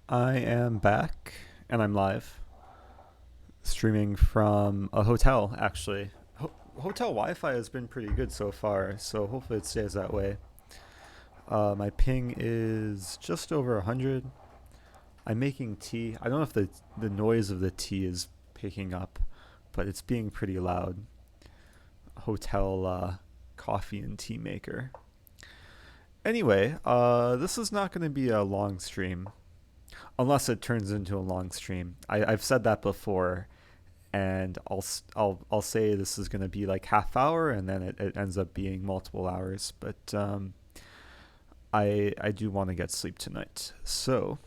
I am back and I'm live, streaming from a hotel actually. Hotel Wi Fi has been pretty good so far, so hopefully it stays that way. My ping is just over 100. I'm making tea. I don't know if the noise of the tea is picking up, but it's being pretty loud. Hotel coffee and tea maker. Anyway, this is not going to be a long stream, unless it turns into a long stream. I've said that before, and I'll say this is going to be like half hour, and then it ends up being multiple hours. But I do want to get sleep tonight, so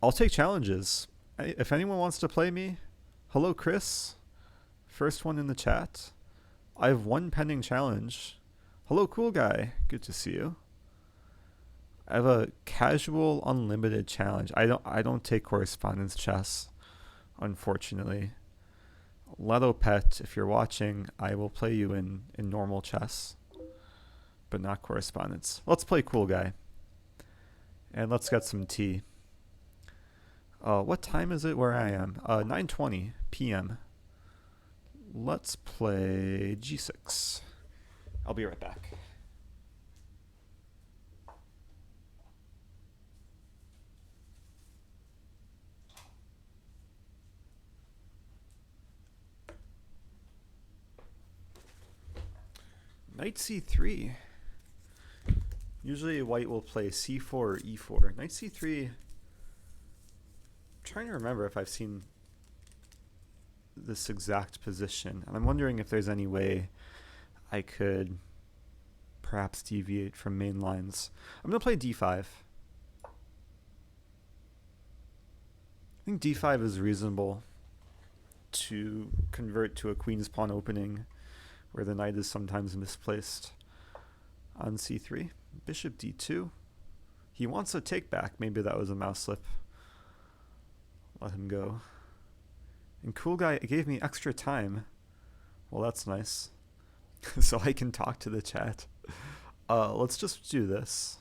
I'll take challenges. If anyone wants to play me, hello Chris, first one in the chat. I have one pending challenge. Hello cool guy, good to see you. I have a casual unlimited challenge. I don't take correspondence chess, unfortunately. Leto Pet, if you're watching, I will play you in normal chess, but not correspondence. Let's play cool guy. And let's get some tea. What time is it where I am? 9:20 p.m. Let's play G6. I'll be right back. Knight c3. Usually white will play c4 or e4. Knight c3. I'm trying to remember if I've seen this exact position, and I'm wondering if there's any way I could perhaps deviate from main lines. I'm going to play d5. I think d5 is reasonable to convert to a queen's pawn opening where the knight is sometimes misplaced. On c3, bishop d2. He wants a take back. Maybe that was a mouse slip. Let him go. And cool guy gave me extra time. Well, that's nice. So I can talk to the chat. Let's just do this.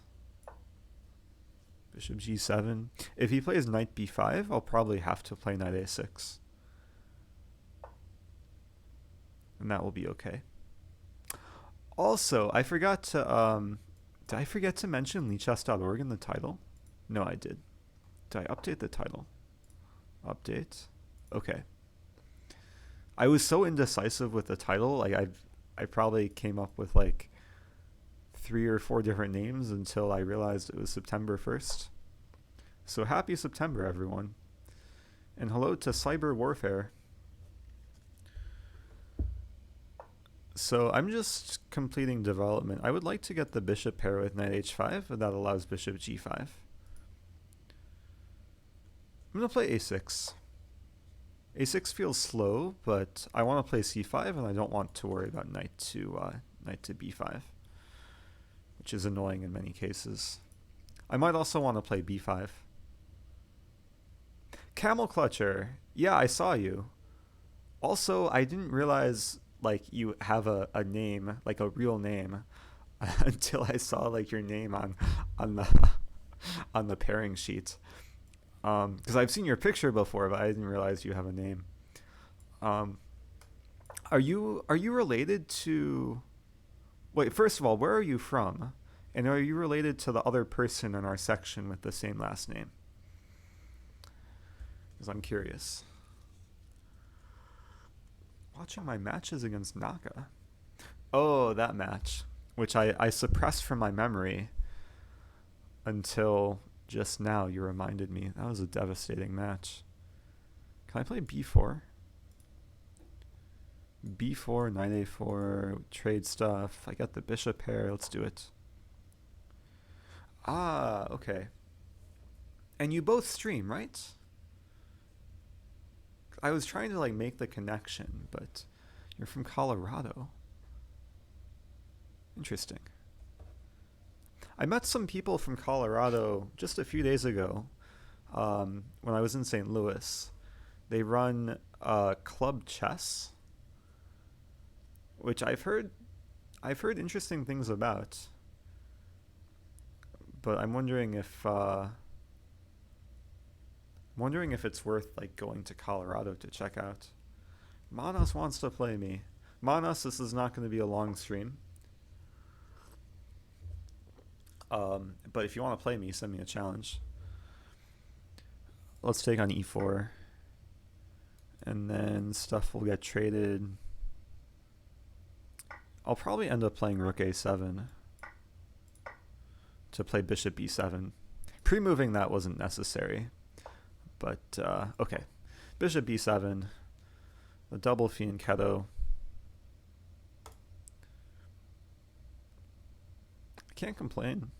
Bishop g7. If he plays knight b5, I'll probably have to play knight a6. And that will be okay. Also, I forgot to did I forget to mention leechess.org in the title? No, I did. Did I update the title? Update. Okay. I was so indecisive with the title. Like I probably came up with like 3 or 4 different names until I realized it was September 1st. So happy September, everyone. And hello to Cyber Warfare. So I'm just completing development. I would like to get the bishop pair with knight h5, and that allows bishop g5. I'm going to play a6. a6 feels slow, but I want to play c5, and I don't want to worry about knight to b5, which is annoying in many cases. I might also want to play b5. Camel Clutcher, yeah, I saw you. Also, I didn't realize like you have a name, like a real name, until I saw like your name on the on the pairing sheet. Because I've seen your picture before, but I didn't realize you have a name. Um, are you related to? Wait, first of all, where are you from? And are you related to the other person in our section with the same last name? Because I'm curious. Watching my matches against Naka. Oh, that match, which I suppressed from my memory until just now you reminded me. That was a devastating match. Can I play b4? b4, knight a4, trade stuff. I got the bishop pair. Let's do it. Ah, okay. And you both stream, right? I was trying to like make the connection, but you're from Colorado. Interesting. I met some people from Colorado just a few days ago when I was in St. Louis. They run club chess, which I've heard interesting things about. But I'm wondering if I'm wondering if it's worth like going to Colorado to check out. Manos wants to play me. Manos, this is not going to be a long stream. But if you want to play me, send me a challenge. Let's take on e4. And then stuff will get traded. I'll probably end up playing rook a7 to play bishop b7. Pre-moving that wasn't necessary. But, okay. Bishop b7. The double fianchetto. I can't complain.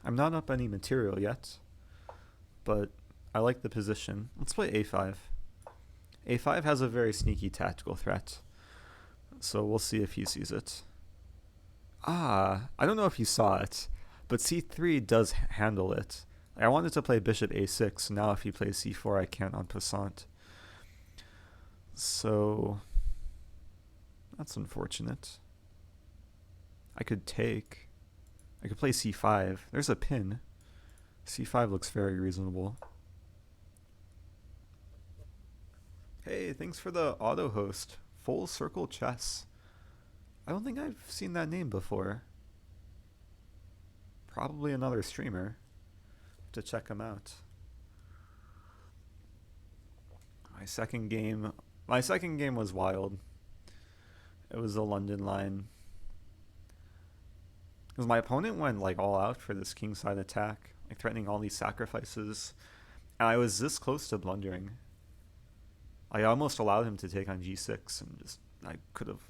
I'm not up any material yet, but I like the position. Let's play a5. a5 has a very sneaky tactical threat, so we'll see if he sees it. I don't know if you saw it, but c3 does handle it. I wanted to play bishop a6, so now if he plays c4, I can't en passant. So that's unfortunate. I could take. I could play c5. There's a pin. c5 looks very reasonable. Hey, thanks for the auto host. Full Circle Chess. I don't think I've seen that name before. Probably another streamer. To check him out. My second game was wild. It was a London line. Because my opponent went like all out for this kingside attack, like threatening all these sacrifices, and I was this close to blundering. I almost allowed him to take on g6, and just I could have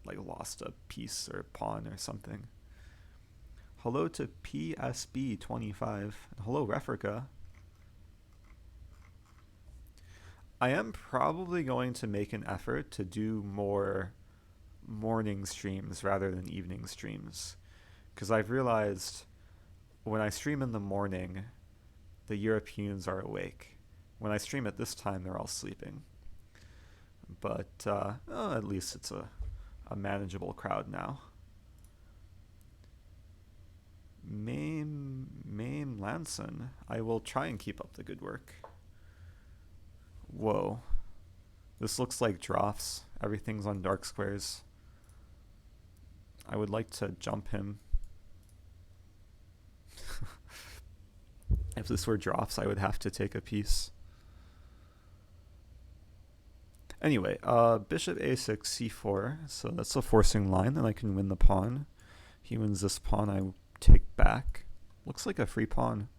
like lost a piece or pawn or something. Hello to PSB25. Hello Refrica. I am probably going to make an effort to do more morning streams rather than evening streams. Because I've realized when I stream in the morning, the Europeans are awake. When I stream at this time, they're all sleeping. But at least it's a manageable crowd now. Mame Lanson. I will try and keep up the good work. Whoa. This looks like drafts. Everything's on dark squares. I would like to jump him. If this were drafts, I would have to take a piece. Anyway, bishop a6, c4. So that's a forcing line, and I can win the pawn. He wins this pawn, I take back. Looks like a free pawn.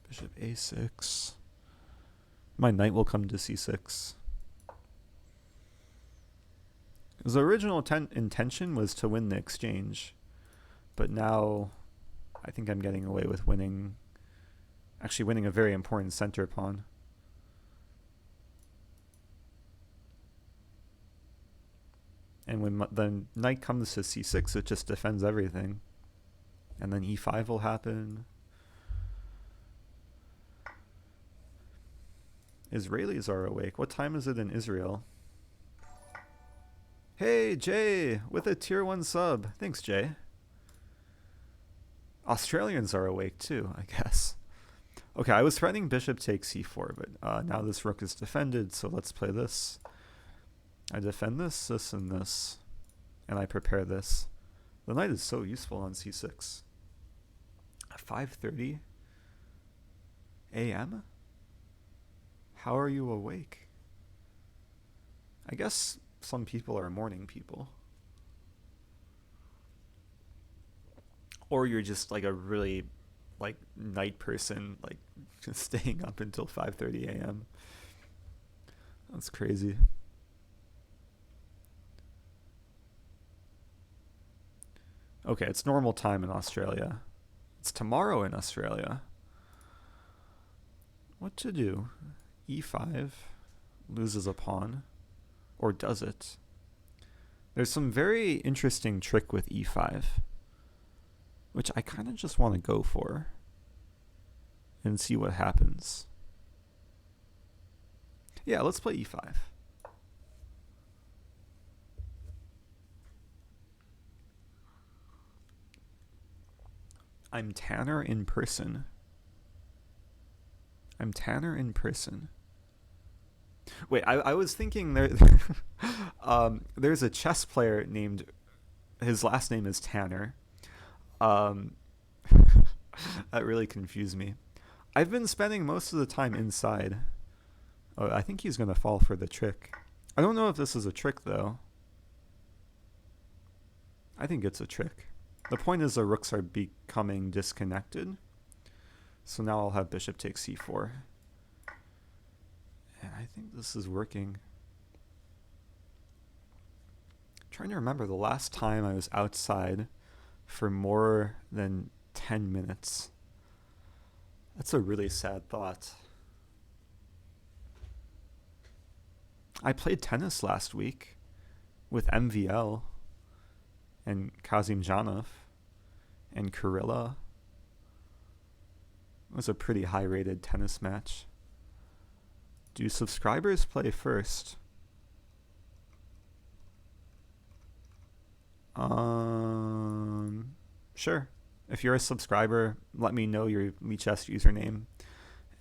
Bishop a6. My knight will come to c6. The original intention was to win the exchange, but now I think I'm getting away with winning a very important center pawn. And when the knight comes to c6, it just defends everything. And then e5 will happen. Israelis are awake. What time is it in Israel? Hey, Jay, with a tier 1 sub. Thanks, Jay. Australians are awake too, I guess. Okay, I was threatening bishop takes c4, but now this rook is defended, so let's play this. I defend this, this, and this, and I prepare this. The knight is so useful on c6. 5:30 a.m.? How are you awake? I guess some people are morning people. Or you're just like a really like night person, like just staying up until 5:30 a.m. That's crazy. Okay, it's normal time in Australia. It's tomorrow in Australia. What to do? e5 loses a pawn. Or does it? There's some very interesting trick with e5, which I kind of just want to go for and see what happens. Yeah, let's play e5. I'm Tanner in person. I'm Tanner in person. Wait, I was thinking there. There's a chess player named. His last name is Tanner. Um, that really confused me. I've been spending most of the time inside. Oh, I think he's gonna fall for the trick. I don't know if this is a trick though. I think it's a trick. The point is the rooks are becoming disconnected. So now I'll have bishop take c4. And I think this is working. I'm trying to remember the last time I was outside for more than 10 minutes. That's a really sad thought. I played tennis last week with MVL and Kazim Janov and Kirilla. It was a pretty high-rated tennis match. Do subscribers play first? Sure. If you're a subscriber, let me know your Lichess username,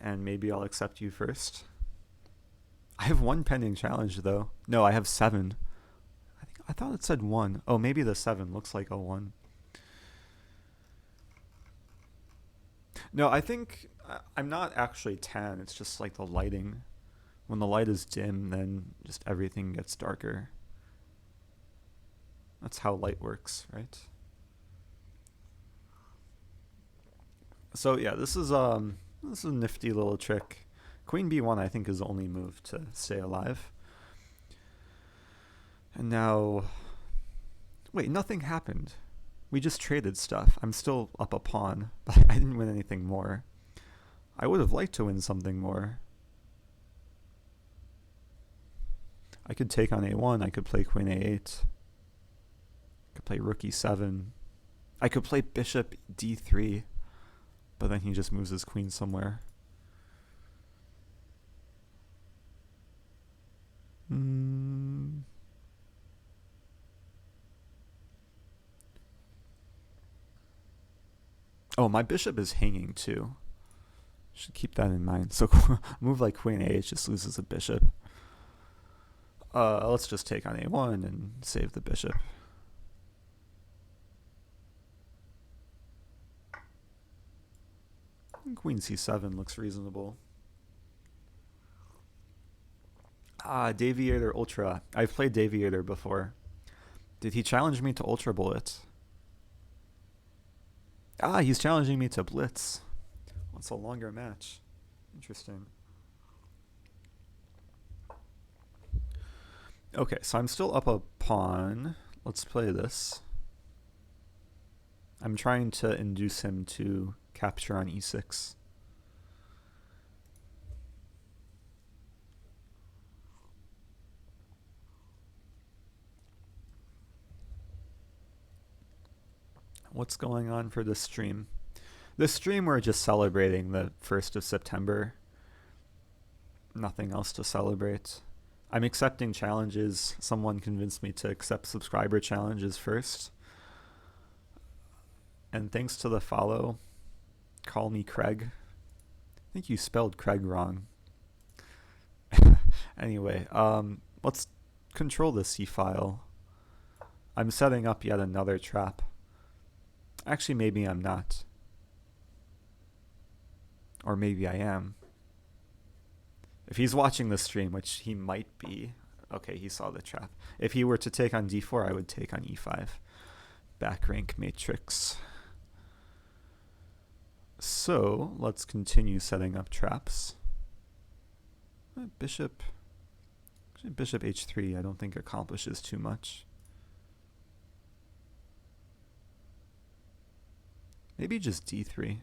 and maybe I'll accept you first. I have 1 pending challenge though. No, I have 7. I thought it said 1. Oh, maybe the 7 looks like a 1. No, I think I'm not actually tan. It's just like the lighting. When the light is dim, then just everything gets darker. That's how light works, right? So yeah, this is a nifty little trick. Queen b1 I think is the only move to stay alive. And now, wait, nothing happened. We just traded stuff. I'm still up a pawn, but I didn't win anything more. I would have liked to win something more. I could take on a1. I could play queen a8. I could play rook e7. I could play bishop d3, but then he just moves his queen somewhere. Oh, my bishop is hanging too. Should keep that in mind. So move like queen a8 just loses a bishop. Let's just take on a1 and save the bishop. Queen c7 looks reasonable. Daviator Ultra. I've played Daviator before. Did he challenge me to Ultra Bullet? He's challenging me to Blitz. What's a longer match? Interesting. Okay, so I'm still up a pawn. Let's play this. I'm trying to induce him to capture on e6. What's going on for this stream? This stream we're just celebrating the 1st of September. Nothing else to celebrate. I'm accepting challenges. Someone convinced me to accept subscriber challenges first. And thanks to the follow, call me Craig. I think you spelled Craig wrong. Anyway, let's control the C file. I'm setting up yet another trap. Actually, maybe I'm not. Or maybe I am. If he's watching the stream, which he might be, okay, he saw the trap. If he were to take on d4, I would take on e5. Back rank matrix. So, let's continue setting up traps. Bishop h3 I don't think accomplishes too much. Maybe just d3.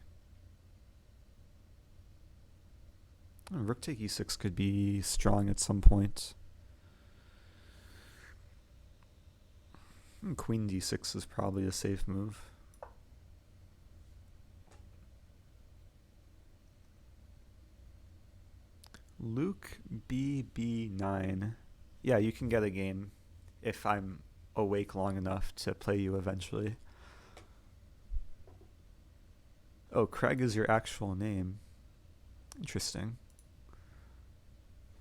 Rook take e6 could be strong at some point. Queen d6 is probably a safe move. Luke BB9. Yeah, you can get a game if I'm awake long enough to play you eventually. Oh, Craig is your actual name. Interesting.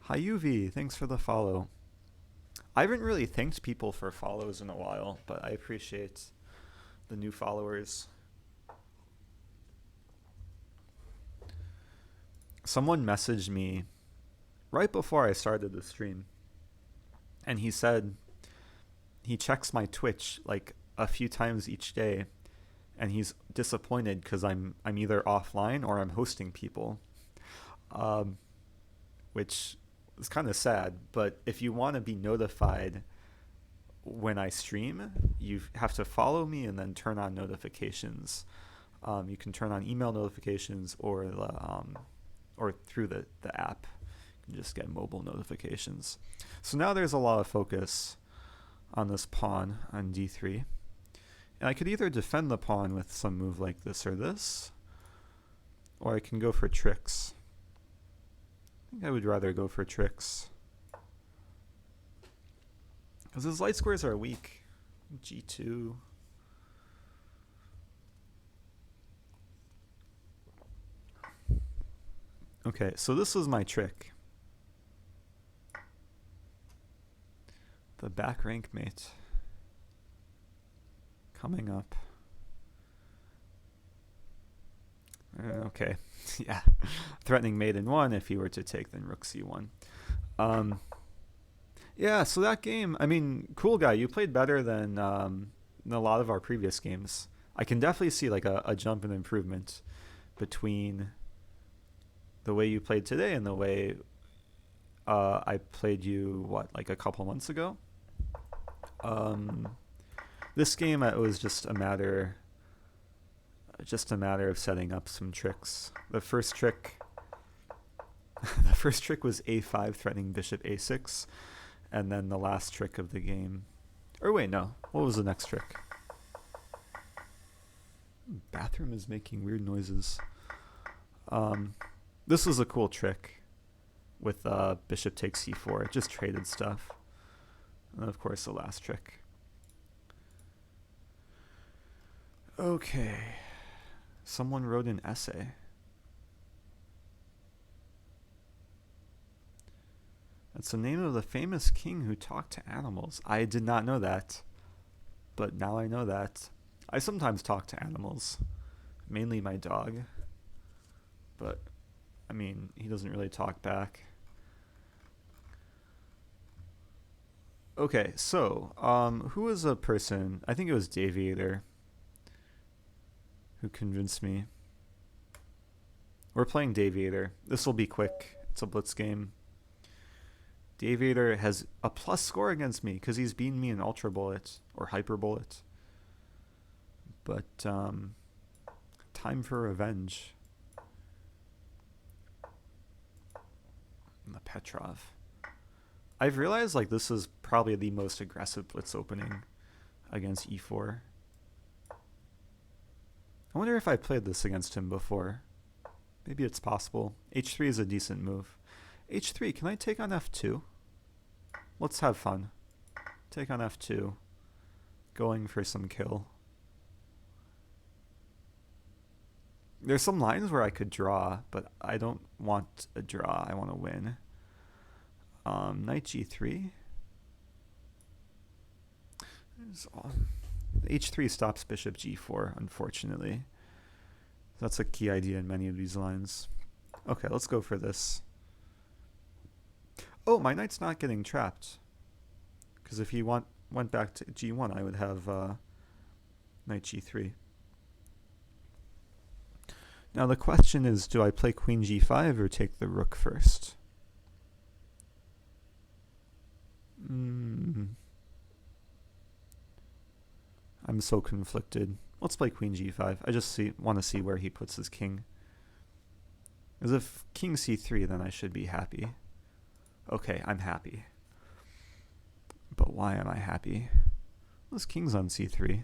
Hi, UV. Thanks for the follow. I haven't really thanked people for follows in a while, but I appreciate the new followers. Someone messaged me right before I started the stream, and he said he checks my Twitch like a few times each day, and he's disappointed because I'm either offline or I'm hosting people, which is kind of sad. But if you want to be notified when I stream, you have to follow me and then turn on notifications. You can turn on email notifications or through the app. You can just get mobile notifications. So now there's a lot of focus on this pawn on d3. And I could either defend the pawn with some move like this or this, or I can go for tricks. I think I would rather go for tricks, because his light squares are weak. g2. Okay, so this was my trick. The back rank mate coming up. Okay, yeah. Threatening mate in 1. If he were to take, then rook c1. Yeah, so that game, I mean, cool guy. You played better than a lot of our previous games. I can definitely see like a jump in improvement between the way you played today and the way I played you, like a couple months ago. This game, it was just a matter of setting up some tricks. The first trick was a5 threatening bishop a6, and then the last trick of the game. Or wait, no. What was the next trick? Bathroom is making weird noises. This was a cool trick with bishop takes c4. It just traded stuff. And of course the last trick. Okay. Someone wrote an essay. That's the name of the famous king who talked to animals. I did not know that, but now I know that. I sometimes talk to animals, mainly my dog, but I mean, he doesn't really talk back. Okay, so who was a person, I think it was Daviator, who convinced me. We're playing Daviator. This will be quick. It's a blitz game. Daviator has a plus score against me because he's beaten me in Ultra Bullet or Hyper Bullet. But time for revenge. And the Petrov. I've realized like this is probably the most aggressive blitz opening against e4. I wonder if I played this against him before. Maybe it's possible. h3 is a decent move. h3, can I take on f2? Let's have fun. Take on f2. Going for some kill. There's some lines where I could draw, but I don't want a draw. I want to win. Knight g3. h3 stops bishop g4, unfortunately. That's a key idea in many of these lines. Okay, let's go for this. Oh, my knight's not getting trapped. Because if he went back to g1, I would have knight g3. Now the question is, do I play queen g5 or take the rook first? I'm so conflicted. Let's play queen g5. I just want to see where he puts his king. Because if king c3, then I should be happy. Okay, I'm happy. But why am I happy? This king's on c3.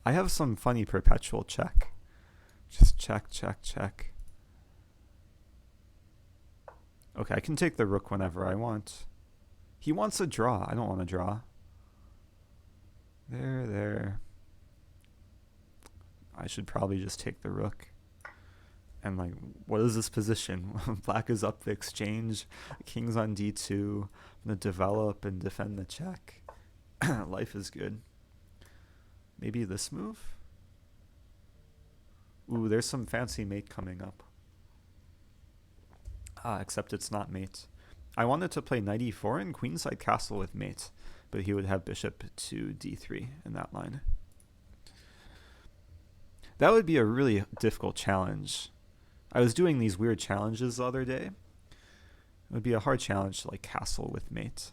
I have some funny perpetual check. Just check, check, check. Okay, I can take the rook whenever I want. He wants a draw. I don't want to draw. There. I should probably just take the rook. And like, what is this position? Black is up the exchange. King's on d2. I'm gonna develop and defend the check. Life is good. Maybe this move? Ooh, there's some fancy mate coming up. Except it's not mate. I wanted to play knight e4 and queenside castle with mate, but he would have bishop to d3 in that line. That would be a really difficult challenge. I was doing these weird challenges the other day. It would be a hard challenge to like castle with mate.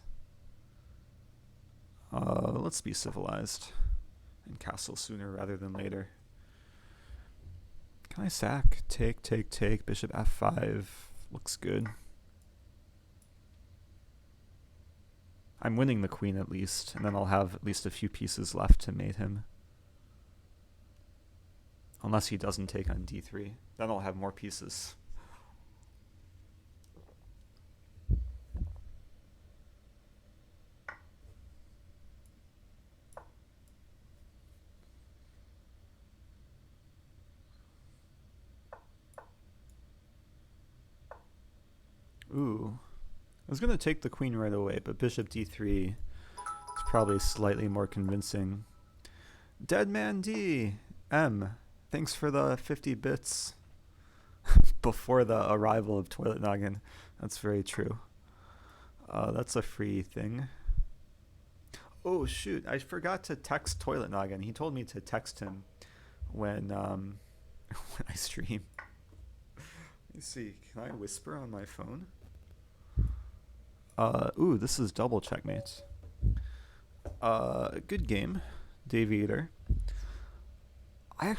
Let's be civilized and castle sooner rather than later. Can I sack? Take, bishop f5. Looks good. I'm winning the queen at least, and then I'll have at least a few pieces left to mate him. Unless he doesn't take on d3. Then I'll have more pieces. Ooh. I was going to take the queen right away, but bishop d3 is probably slightly more convincing. Deadmandm, thanks for the 50 bits before the arrival of ToiletNoggin. That's very true. That's a free thing. Oh shoot, I forgot to text ToiletNoggin. He told me to text him when when I stream. Let me see, can I whisper on my phone? Ooh, this is double checkmate. Good game, Dave Eater. I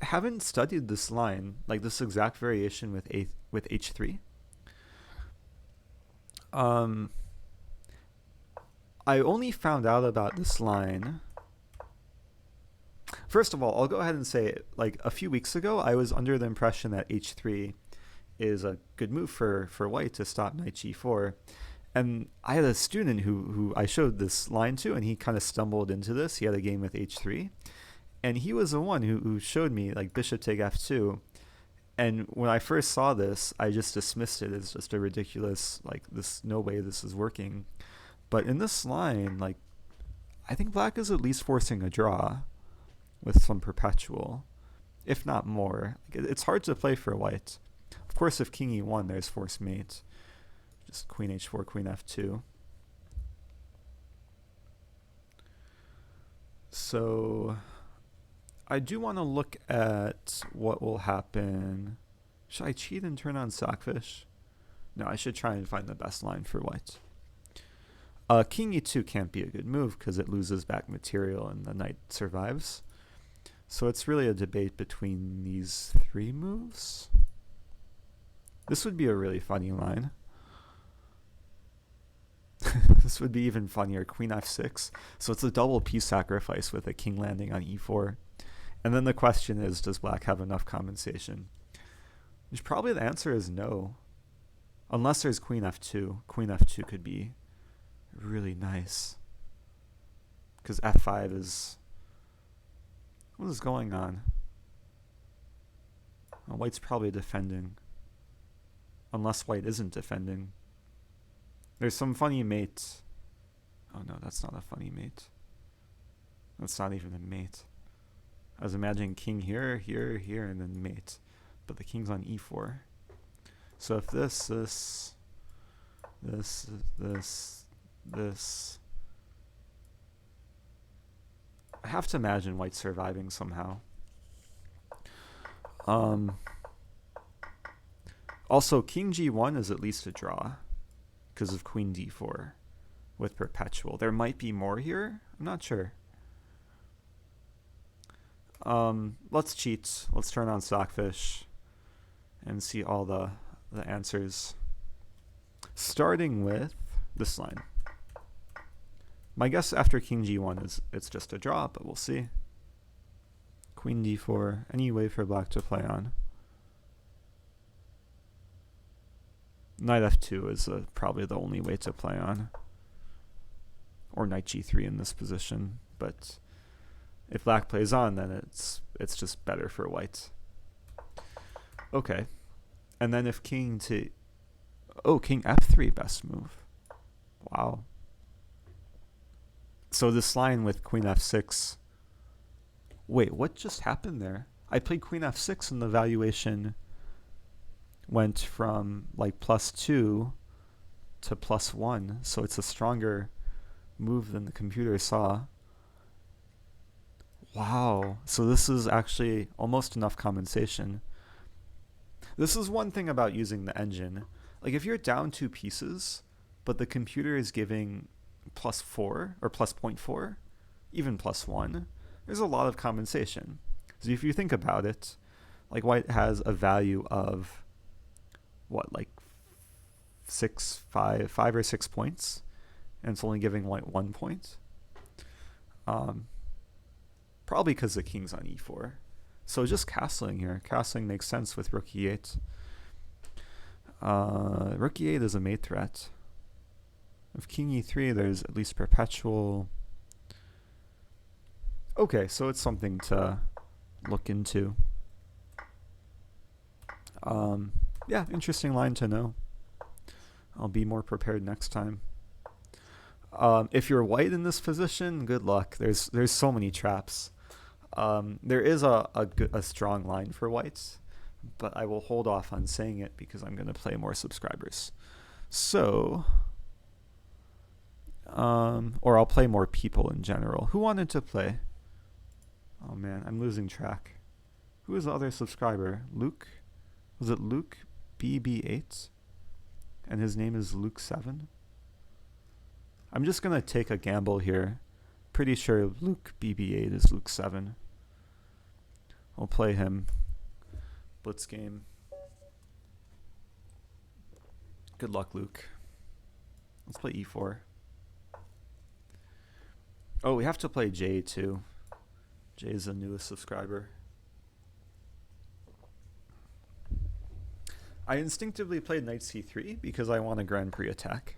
haven't studied this line, like this exact variation with h3. I only found out about this line. First of all, I'll go ahead and say, like a few weeks ago, I was under the impression that h3 is a good move for white to stop knight g4. And I had a student who I showed this line to, and he kind of stumbled into this. He had a game with h3. And he was the one who showed me like bishop take f2. And when I first saw this, I just dismissed it as just a ridiculous, like this, no way this is working. But in this line, like, I think black is at least forcing a draw with some perpetual, if not more. Like, it's hard to play for white. Of course, if king e1, there's forced mate. Just queen h4, queen f2. So I do want to look at what will happen. Should I cheat and turn on Sackfish? No, I should try and find the best line for white. King e2 can't be a good move because it loses back material and the knight survives. So it's really a debate between these three moves. This would be a really funny line. This would be even funnier. Queen f6. So it's a double piece sacrifice with a king landing on e4. And then the question is, does black have enough compensation? Which probably the answer is no. Unless there's queen f2. Queen f2 could be really nice. Because f5 is... What is going on? Well, white's probably defending. Unless white isn't defending. There's some funny mate. Oh no, that's not a funny mate. That's not even a mate. I was imagining king here, here, here, and then mate. But the king's on e4. So if this, I have to imagine white surviving somehow. Also, king g1 is at least a draw because of queen d4 with perpetual. There might be more here. I'm not sure. Let's cheat. Let's turn on Stockfish and see all the answers. Starting with this line. My guess after king g1 is it's just a draw, but we'll see. Queen d4. Any way for black to play on? Knight f2 is probably the only way to play on. Or knight g3 in this position. But if black plays on, then it's just better for white. Okay. And then if king to... Oh, king f3, best move. Wow. So this line with queen f6... Wait, what just happened there? I played queen f6 and the valuation went from like +2 to +1. So it's a stronger move than the computer saw. Wow. So this is actually almost enough compensation. This is one thing about using the engine. Like if you're down 2 pieces, but the computer is giving +4 or +0.4, even +1, there's a lot of compensation. So if you think about it, like white has a value of what, like 5 or 6 points, and it's only giving white 1 point. Probably because the king's on e4. So just castling here. Castling makes sense with rook e8. Rook e8 is a mate threat. With king e3, there's at least perpetual. Okay, so it's something to look into. Yeah, interesting line to know. I'll be more prepared next time. If you're white in this position, good luck. There's so many traps. There is a strong line for whites, but I will hold off on saying it because I'm going to play more subscribers. So, or I'll play more people in general. Who wanted to play? Oh man, I'm losing track. Who is the other subscriber? Luke? Was it Luke BB8? And his name is Luke7? I'm just going to take a gamble here. Pretty sure Luke BB8 is Luke7. I'll play him. Blitz game. Good luck, Luke. Let's play e4. Oh, we have to play Jay too. Jay is the newest subscriber. I instinctively played knight c3 because I want a Grand Prix attack.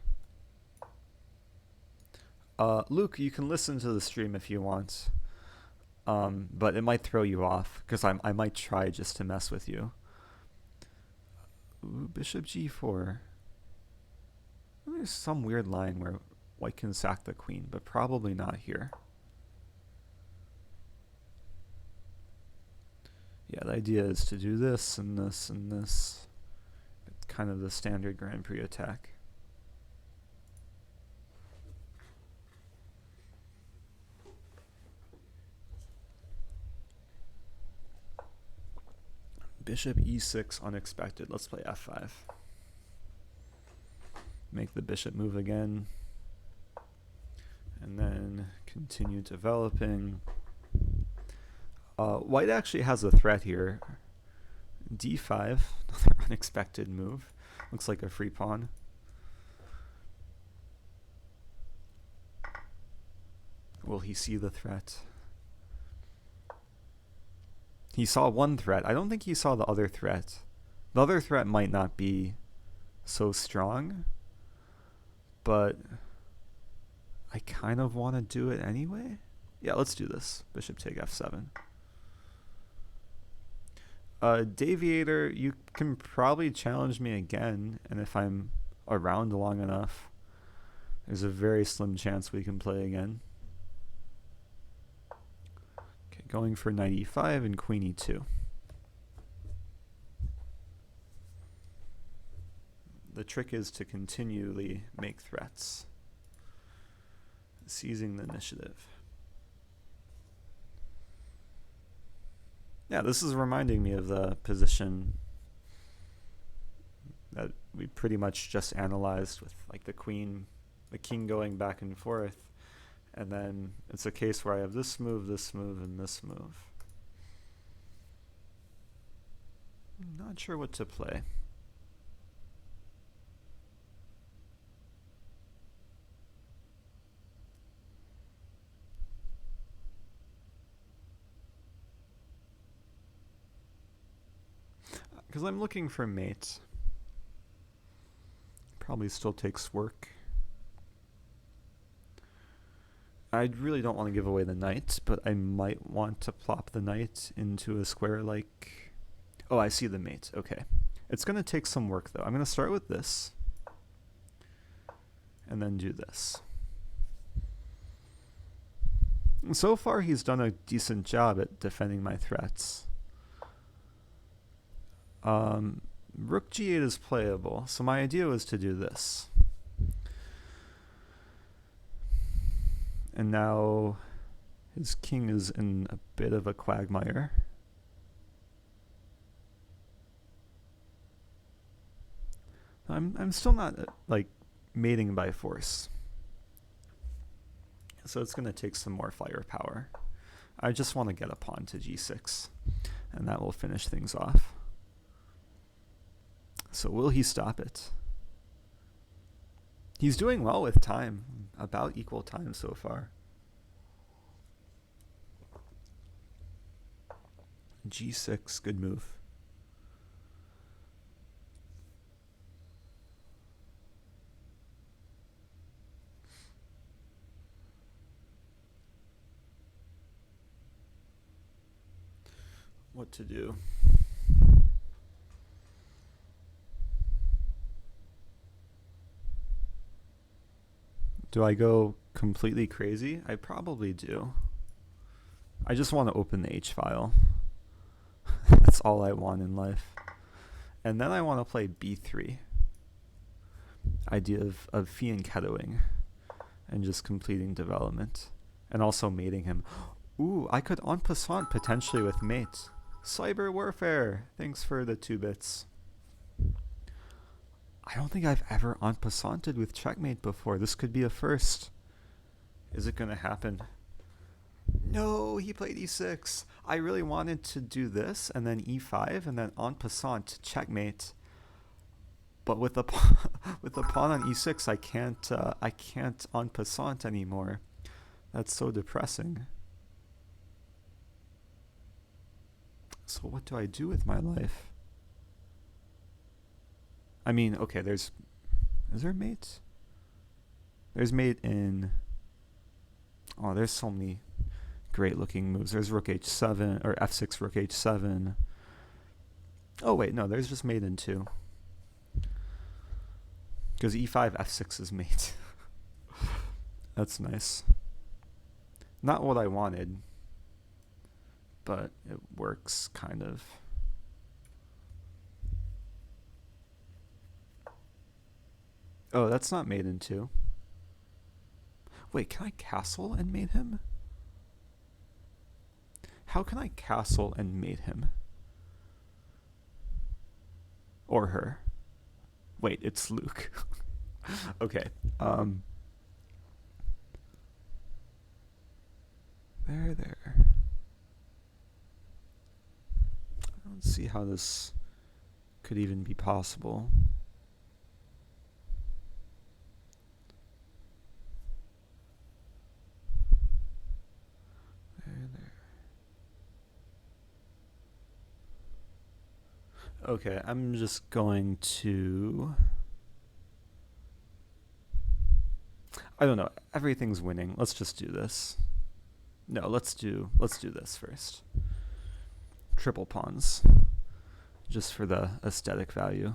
Luke, you can listen to the stream if you want, but it might throw you off because I might try just to mess with you. Ooh, bishop g4. There's some weird line where white can sack the queen, but probably not here. Yeah, the idea is to do this and this and this. It's kind of the standard Grand Prix attack. Bishop e6 unexpected. Let's play f5. Make the bishop move again. And then continue developing. White actually has a threat here. d5, another unexpected move. Looks like a free pawn. Will he see the threat? He saw one threat. I don't think he saw the other threat. The other threat might not be so strong, but I kind of want to do it anyway. Yeah, let's do this. Bishop take f7. Deviator, you can probably challenge me again, and if I'm around long enough, there's a very slim chance we can play again. Okay, going for knight e5 and queen e2. The trick is to continually make threats, seizing the initiative. Yeah, this is reminding me of the position that we pretty much just analyzed with like the queen, the king going back and forth, and then it's a case where I have this move, and this move. I'm not sure what to play. Because I'm looking for mates. Probably still takes work. I really don't want to give away the knight, but I might want to plop the knight into a square like... Oh, I see the mate. Okay. It's going to take some work, though. I'm going to start with this. And then do this. So far, he's done a decent job at defending my threats. Rook g8 is playable, so my idea was to do this. And now his king is in a bit of a quagmire. I'm still not like mating by force. So it's going to take some more firepower. I just want to get a pawn to g6, and that will finish things off. So will he stop it? He's doing well with time, about equal time so far. g6, good move. What to do? Do I go completely crazy? I probably do. I just want to open the H file. That's all I want in life. And then I want to play b3. Idea of fianchettoing and just completing development. And also mating him. Ooh, I could en passant potentially with mate. Cyber warfare. Thanks for the 2 bits. I don't think I've ever en passanted with checkmate before. This could be a first. Is it going to happen? No, he played e6. I really wanted to do this and then e5 and then en passant checkmate. But with the with the pawn on e6, I can't en passant anymore. That's so depressing. So what do I do with my life? I mean, okay, is there mate? There's mate in, oh, there's so many great looking moves. There's rook h7, or f6, rook h7. Oh wait, no, there's just mate in 2. Because e5, f6 is mate. That's nice. Not what I wanted, but it works, kind of. Oh, that's not mate in 2. Wait, can I castle and mate him? How can I castle and mate him? Or her? Wait, it's Luke. Okay. There. I don't see how this could even be possible. There. Okay, I'm just going to... I don't know. Everything's winning. Let's just do this. No, let's do this first. Triple pawns. Just for the aesthetic value.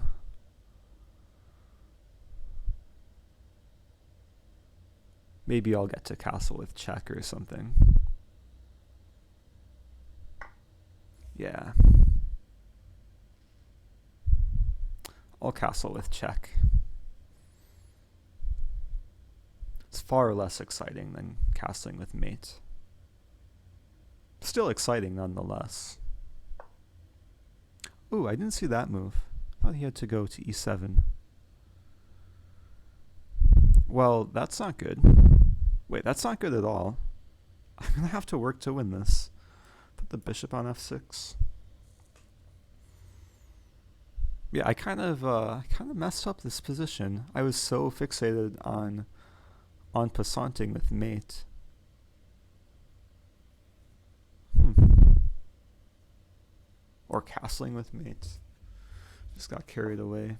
Maybe I'll get to castle with check or something. Yeah. I'll castle with check. It's far less exciting than castling with mate. Still exciting nonetheless. Ooh, I didn't see that move. I thought he had to go to e7. Well, that's not good. Wait, that's not good at all. I'm going to have to work to win this. Put the bishop on f6. Yeah, I kind of messed up this position. I was so fixated on en passanting with mate. Or castling with mate. Just got carried away.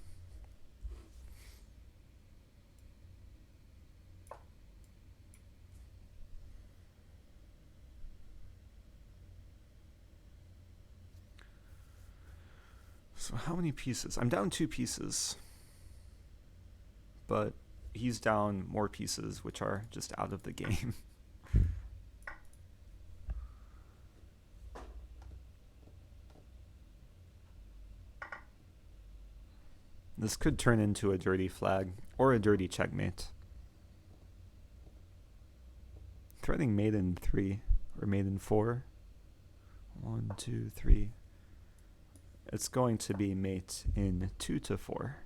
So how many pieces? I'm down 2 pieces. But he's down more pieces, which are just out of the game. This could turn into a dirty flag or a dirty checkmate. Threatening mate in 3 or mate in 4. 1, 2, 3. It's going to be mate in 2 to 4.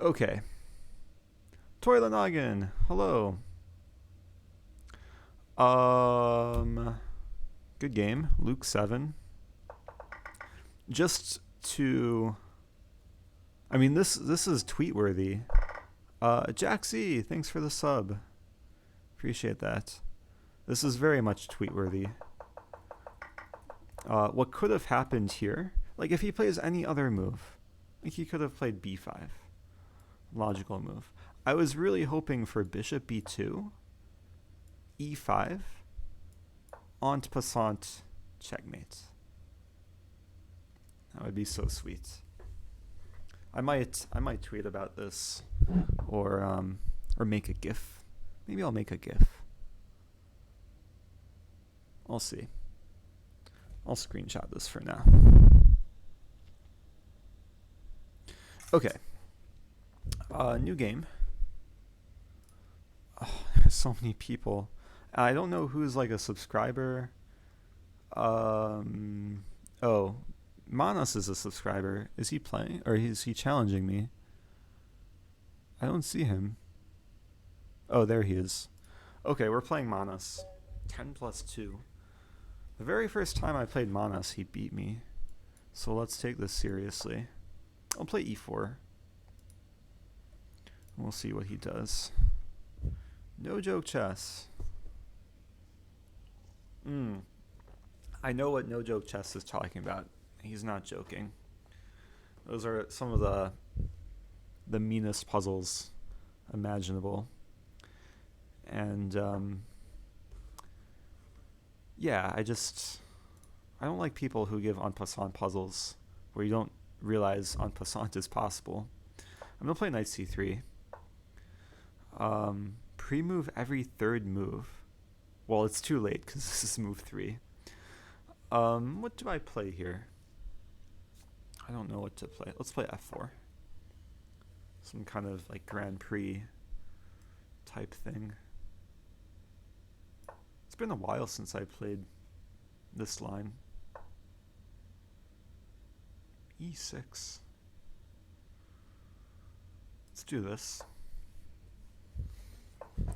Okay. ToiletNoggin, hello. Good game. Luke 7. Just to, I mean, this is tweet worthy. Jaxie, thanks for the sub. Appreciate that. This is very much tweet worthy. What could have happened here, like if he plays any other move, like he could have played b5. Logical move. I was really hoping for bishop b2, e5, en passant checkmate. That would be so sweet. I might tweet about this, or make a GIF. Maybe I'll make a GIF. I'll see. I'll screenshot this for now. Okay. New game. Oh, there's so many people. I don't know who's like a subscriber. Oh, Manas is a subscriber. Is he playing or is he challenging me? I don't see him. Oh, there he is. Okay, we're playing Manas. 10+2. The very first time I played Manas, he beat me. So let's take this seriously. I'll play e4. We'll see what he does. No joke chess. I know what no joke chess is talking about. He's not joking. Those are some of the meanest puzzles imaginable. And yeah, I don't like people who give en passant puzzles where you don't realize en passant is possible. I'm gonna play knight c3. Pre-move every third move. Well, it's too late because this is move 3. What do I play here? I don't know what to play. Let's play f4. Some kind of like Grand Prix type thing. It's been a while since I played this line. e6. Let's do this.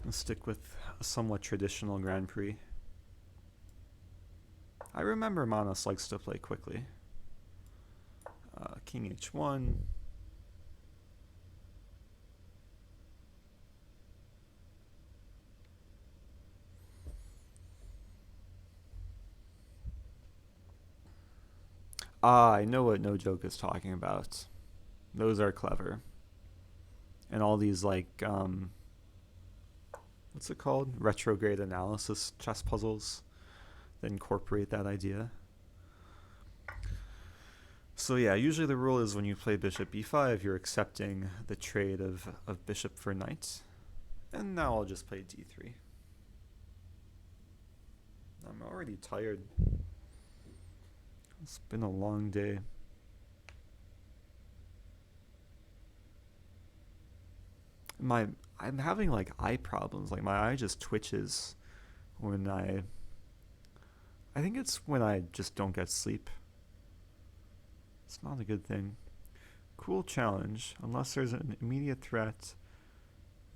Let's stick with a somewhat traditional Grand Prix. I remember Manas likes to play quickly. King h1. I know what No Joke is talking about. Those are clever. And all these like what's it called? Retrograde analysis chess puzzles that incorporate that idea. So yeah, usually the rule is when you play bishop b5, you're accepting the trade of bishop for knight. And now I'll just play d3. I'm already tired. It's been a long day. I'm having like eye problems. Like my eye just twitches when I think it's when I just don't get sleep. It's not a good thing. Cool challenge. Unless there's an immediate threat,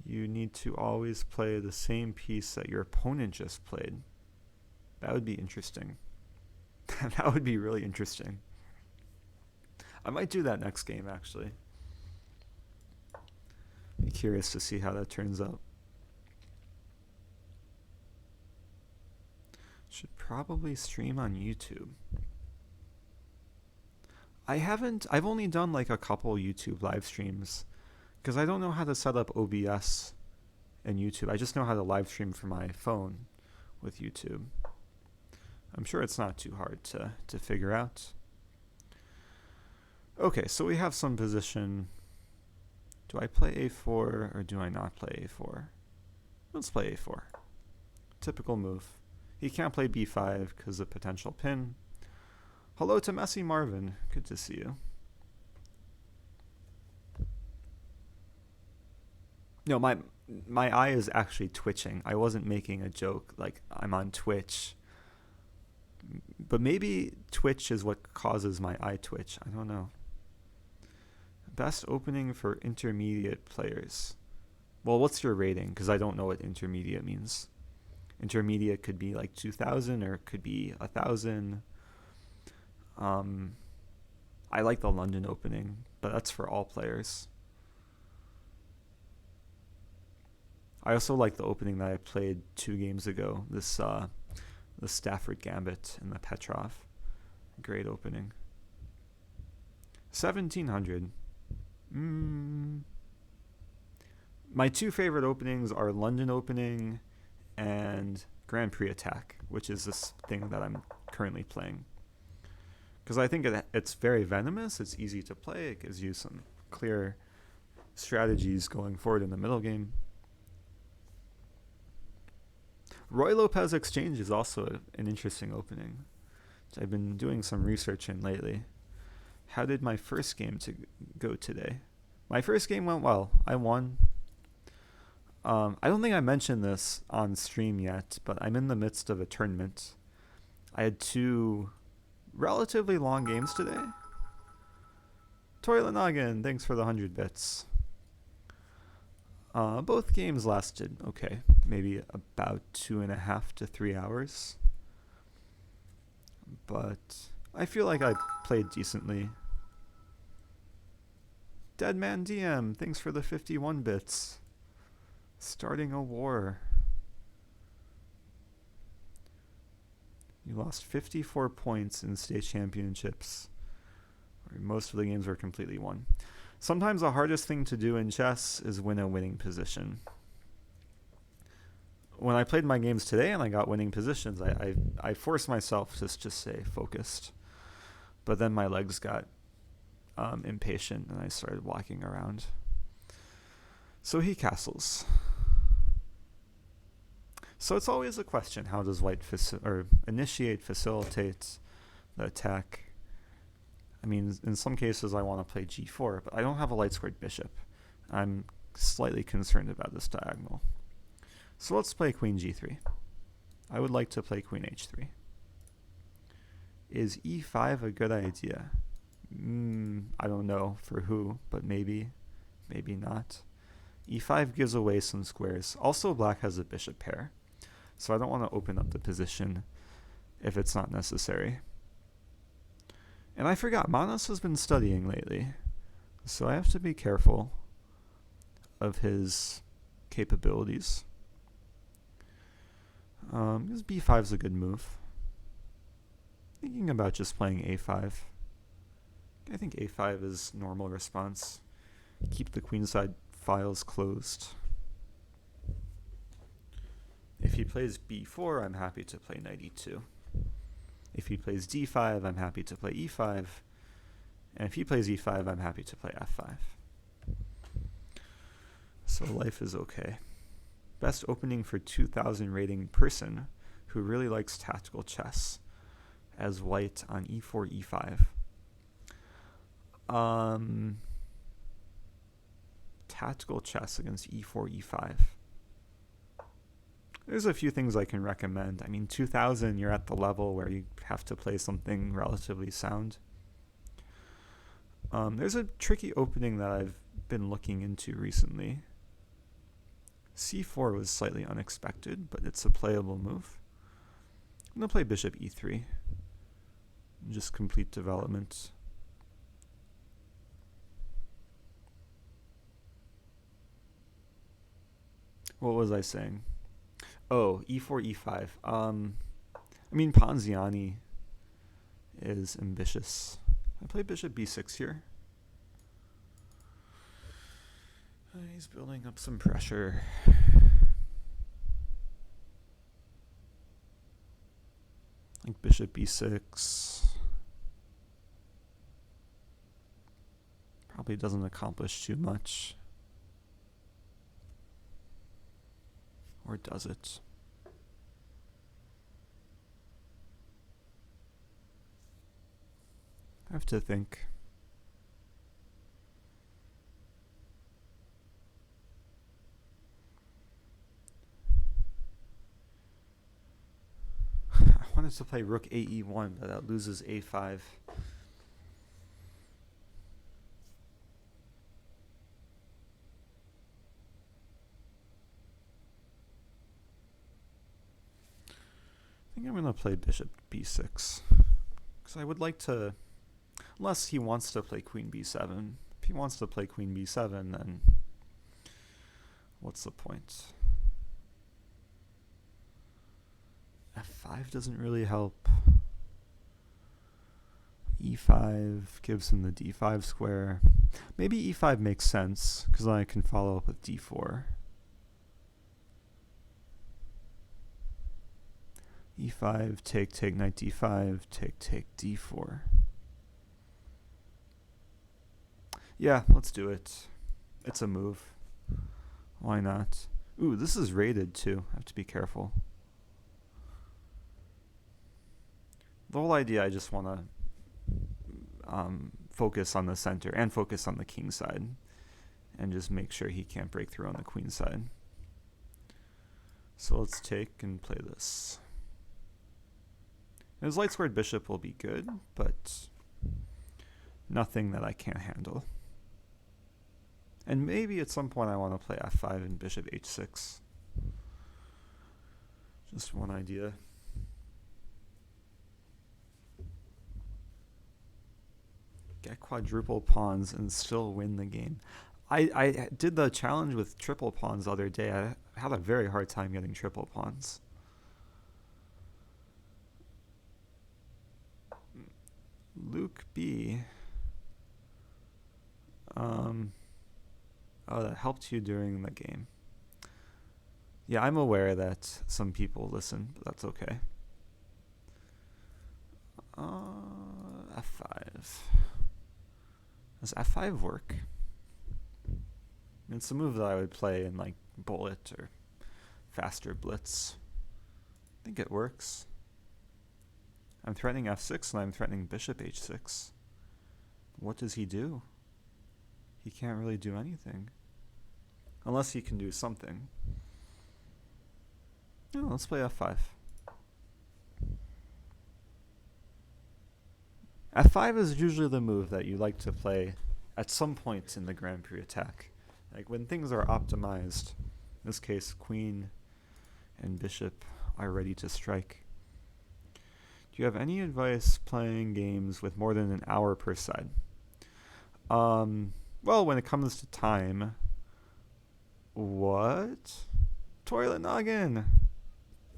you need to always play the same piece that your opponent just played. That would be interesting. That would be really interesting. I might do that next game, actually. Be curious to see how that turns out. Should probably stream on YouTube. I've only done like a couple YouTube live streams because I don't know how to set up OBS and YouTube. I just know how to live stream from my phone, with YouTube. I'm sure it's not too hard to figure out. Okay, so we have some position. Do I play a4 or do I not play a4? Let's play a4. Typical move. He can't play b5 because of potential pin. Hello to Messy Marvin. Good to see you. No, my eye is actually twitching. I wasn't making a joke like I'm on Twitch. But maybe Twitch is what causes my eye twitch. I don't know. Best opening for intermediate players. Well, what's your rating? Because I don't know what intermediate means. Intermediate could be like 2,000 or it could be 1,000. I like the London opening, but that's for all players. I also like the opening that I played 2 games ago. This the Stafford Gambit and the Petrov. Great opening. 1,700. My 2 favorite openings are London opening and Grand Prix attack, which is this thing that I'm currently playing. Because I think it's very venomous, it's easy to play, it gives you some clear strategies going forward in the middle game. Roy Lopez Exchange is also an interesting opening, which I've been doing some research in lately. How did my first game go today? My first game went well. I won. I don't think I mentioned this on stream yet, but I'm in the midst of a tournament. I had 2 relatively long games today. ToiletNoggin, thanks for the 100 bits. Both games lasted okay, maybe about 2.5 to 3 hours. But I feel like I played decently. Deadmandm, thanks for the 51 bits. Starting a war. You lost 54 points in state championships. Most of the games were completely won. Sometimes the hardest thing to do in chess is win a winning position. When I played my games today and I got winning positions, I forced myself to just stay focused. But then my legs got impatient and I started walking around. So he castles. So it's always a question, how does white initiate, facilitate the attack? I mean, in some cases I want to play g4, but I don't have a light squared bishop. I'm slightly concerned about this diagonal. So let's play queen g3. I would like to play queen h3. Is e5 a good idea? I don't know for who, but maybe not. e5 gives away some squares. Also, black has a bishop pair, so I don't want to open up the position if it's not necessary. And I forgot, Manos has been studying lately, so I have to be careful of his capabilities. Because b5 is a good move. Thinking about just playing a5. I think a5 is normal response. Keep the queenside files closed. If he plays b4, I'm happy to play knight e2. If he plays d5, I'm happy to play e5. And if he plays e5, I'm happy to play f5. So life is okay. Best opening for 2,000 rating person who really likes tactical chess as white on e4, e5. Tactical chess against e4, e5. There's a few things I can recommend. I mean, 2,000, you're at the level where you have to play something relatively sound. There's a tricky opening that I've been looking into recently. c4 was slightly unexpected, but it's a playable move. I'm going to play bishop e3. Just complete development. What was I saying? Oh, e4, e5. I mean, Ponziani is ambitious. I play bishop b6 here. He's building up some pressure. Like bishop b6. Probably doesn't accomplish too much. Or does it? I have to think. I wanted to play rook ae1, but that loses a5. I think I'm going to play bishop b6. Because I would like to, unless he wants to play queen b7. If he wants to play queen b7, then what's the point? f5 doesn't really help. e5 gives him the d5 square. Maybe e5 makes sense, because then I can follow up with d4. e5, take, knight d5, take, d4. Yeah, let's do it. It's a move. Why not? Ooh, this is rated too. I have to be careful. The whole idea, I just want to focus on the center and focus on the king side and just make sure he can't break through on the queen side. So let's take and play this. His light squared bishop will be good, but nothing that I can't handle. And maybe at some point I want to play f5 and bishop h6. Just one idea. Get quadruple pawns and still win the game. I did the challenge with triple pawns the other day. I had a very hard time getting triple pawns. Luke B. Oh, that helped you during the game. Yeah, I'm aware that some people listen, but that's okay. f5. Does f5 work? It's a move that I would play in like bullet or faster blitz. I think it works. I'm threatening f6 and I'm threatening bishop h6. What does he do? He can't really do anything. Unless he can do something. Oh, let's play f5. f5 is usually the move that you like to play at some point in the Grand Prix attack. Like when things are optimized, in this case queen and bishop are ready to strike. Do you have any advice playing games with more than an hour per side? Well, when it comes to time, what? ToiletNoggin!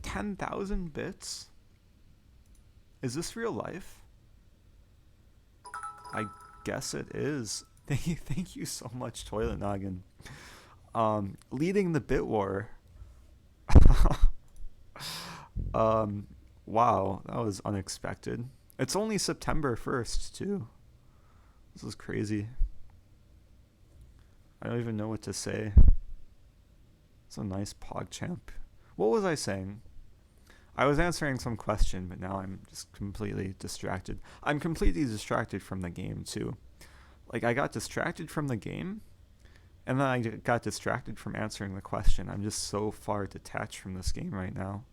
10,000 bits? Is this real life? I guess it is. Thank you so much, ToiletNoggin. Leading the bit war. Wow, that was unexpected. It's only September 1st, too. This is crazy. I don't even know what to say. It's a nice PogChamp. What was I saying? I was answering some question, but now I'm just completely distracted. I'm completely distracted from the game, too. Like, I got distracted from the game, and then I got distracted from answering the question. I'm just so far detached from this game right now.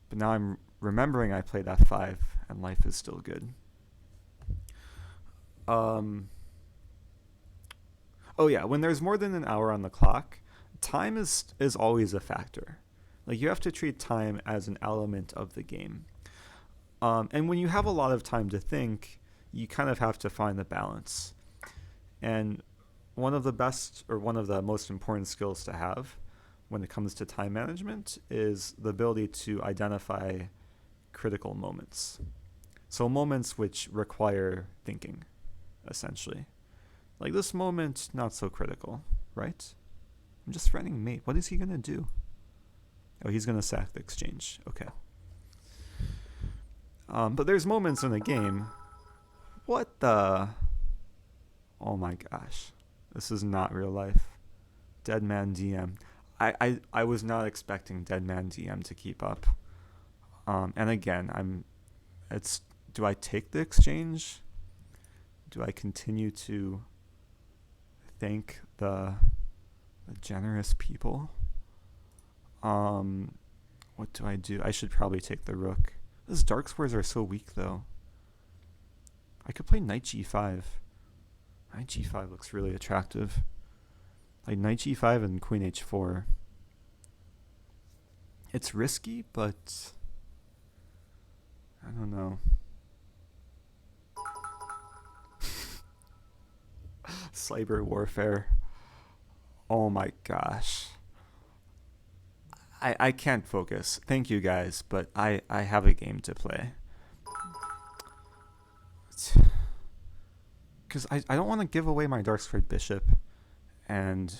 But now I'm remembering I played f5, and life is still good. Oh yeah, when there's more than an hour on the clock, time is always a factor. Like, you have to treat time as an element of the game. And when you have a lot of time to think, you kind of have to find the balance. And one of the best, or one of the most important skills to have when it comes to time management is the ability to identify critical moments. So moments which require thinking, essentially. Like this moment, not so critical, right? I'm just threatening mate. What is he going to do? Oh, he's going to sack the exchange. Okay. But there's moments in a game. What the? Oh my gosh. This is not real life. Deadmandm. I was not expecting Deadmandm to keep up. And again, do I take the exchange? Do I continue to thank the generous people? What do I do? I should probably take the rook. Those dark squares are so weak though. I could play knight g5. Knight g5 looks really attractive. Like knight g5 and queen h4. It's risky, but I don't know. Cyber warfare. Oh my gosh. I can't focus. Thank you guys, but I have a game to play. Because I don't want to give away my dark squared bishop and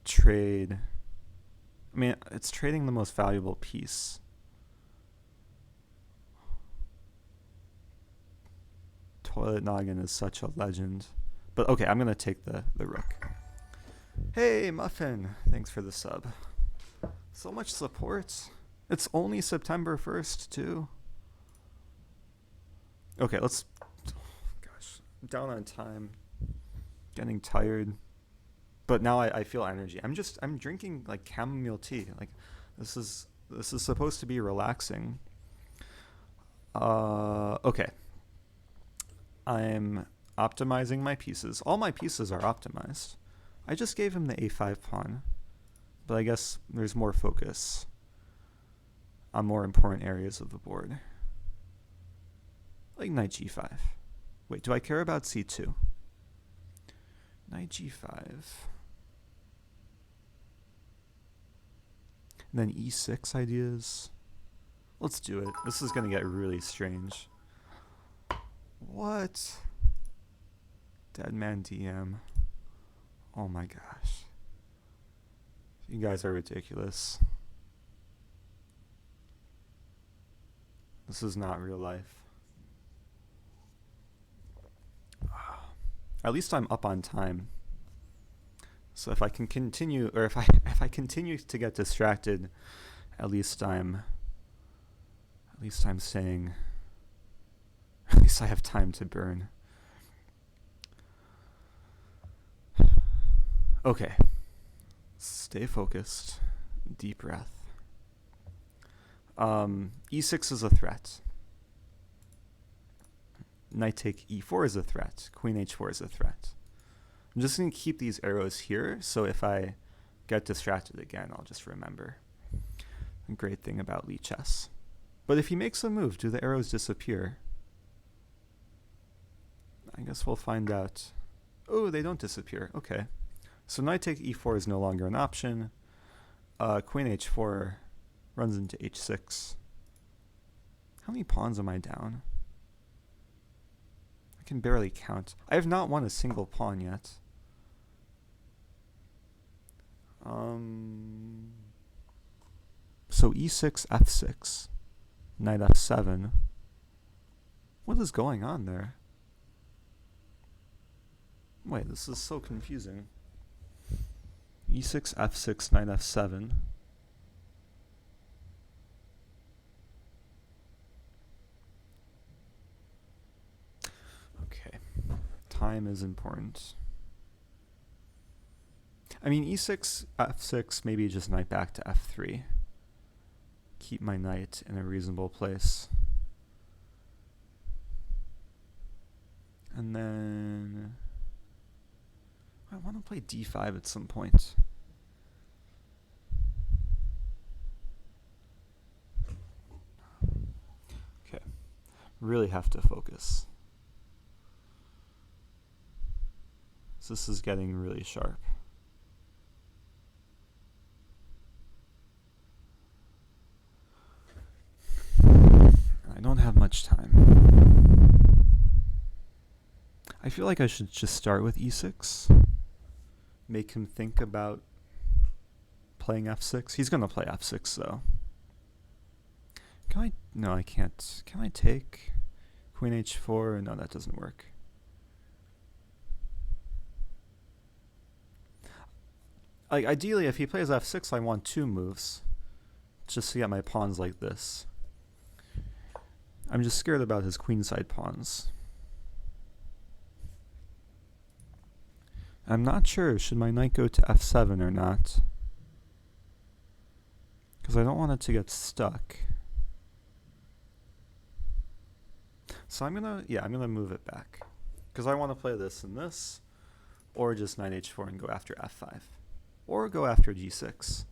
trade. I mean, it's trading the most valuable piece. ToiletNoggin is such a legend. But okay, I'm going to take the rook. Hey, Muffin. Thanks for the sub. So much support. It's only September 1st, too. Okay, let's... Gosh, I'm down on time. Getting tired. But now I feel energy. I'm drinking, like, chamomile tea. Like, this is supposed to be relaxing. Okay. I'm optimizing my pieces. All my pieces are optimized. I just gave him the a5 pawn, but I guess there's more focus on more important areas of the board. Like knight g5. Wait, do I care about c2? Knight g5. And then e6 ideas. Let's do it. This is going to get really strange. What? Deadmandm. Oh my gosh. You guys are ridiculous. This is not real life. At least I'm up on time. So if I can continue, or if I continue to get distracted, at least I'm saying, at least I have time to burn. Okay. Stay focused. Deep breath. E6 is a threat. Knight take e4 is a threat. Queen h4 is a threat. I'm just going to keep these arrows here, so if I get distracted again, I'll just remember. A great thing about Lee chess. But if he makes a move, do the arrows disappear? I guess we'll find out. Oh, they don't disappear. Okay. So knight take e4 is no longer an option. Queen h4 runs into h6. How many pawns am I down? I can barely count. I have not won a single pawn yet. So e6, f6, knight f7. What is going on there? Wait, this is so confusing. e6, f6, knight f7. Okay. Time is important. I mean, e6, f6, maybe just knight back to f3. Keep my knight in a reasonable place. And then I want to play d5 at some point. Okay. Really have to focus. So this is getting really sharp. I don't have much time. I feel like I should just start with e6. Make him think about playing f6. He's going to play f6 though. Can I? No, I can't. Can I take queen h4? No, that doesn't work. Like, ideally, if he plays f6, I want 2 moves. Just to get my pawns like this. I'm just scared about his queenside pawns. I'm not sure, should my knight go to f7 or not? Because I don't want it to get stuck. So I'm gonna move it back. Because I want to play this and this, or just knight h4 and go after f5. Or go after g6.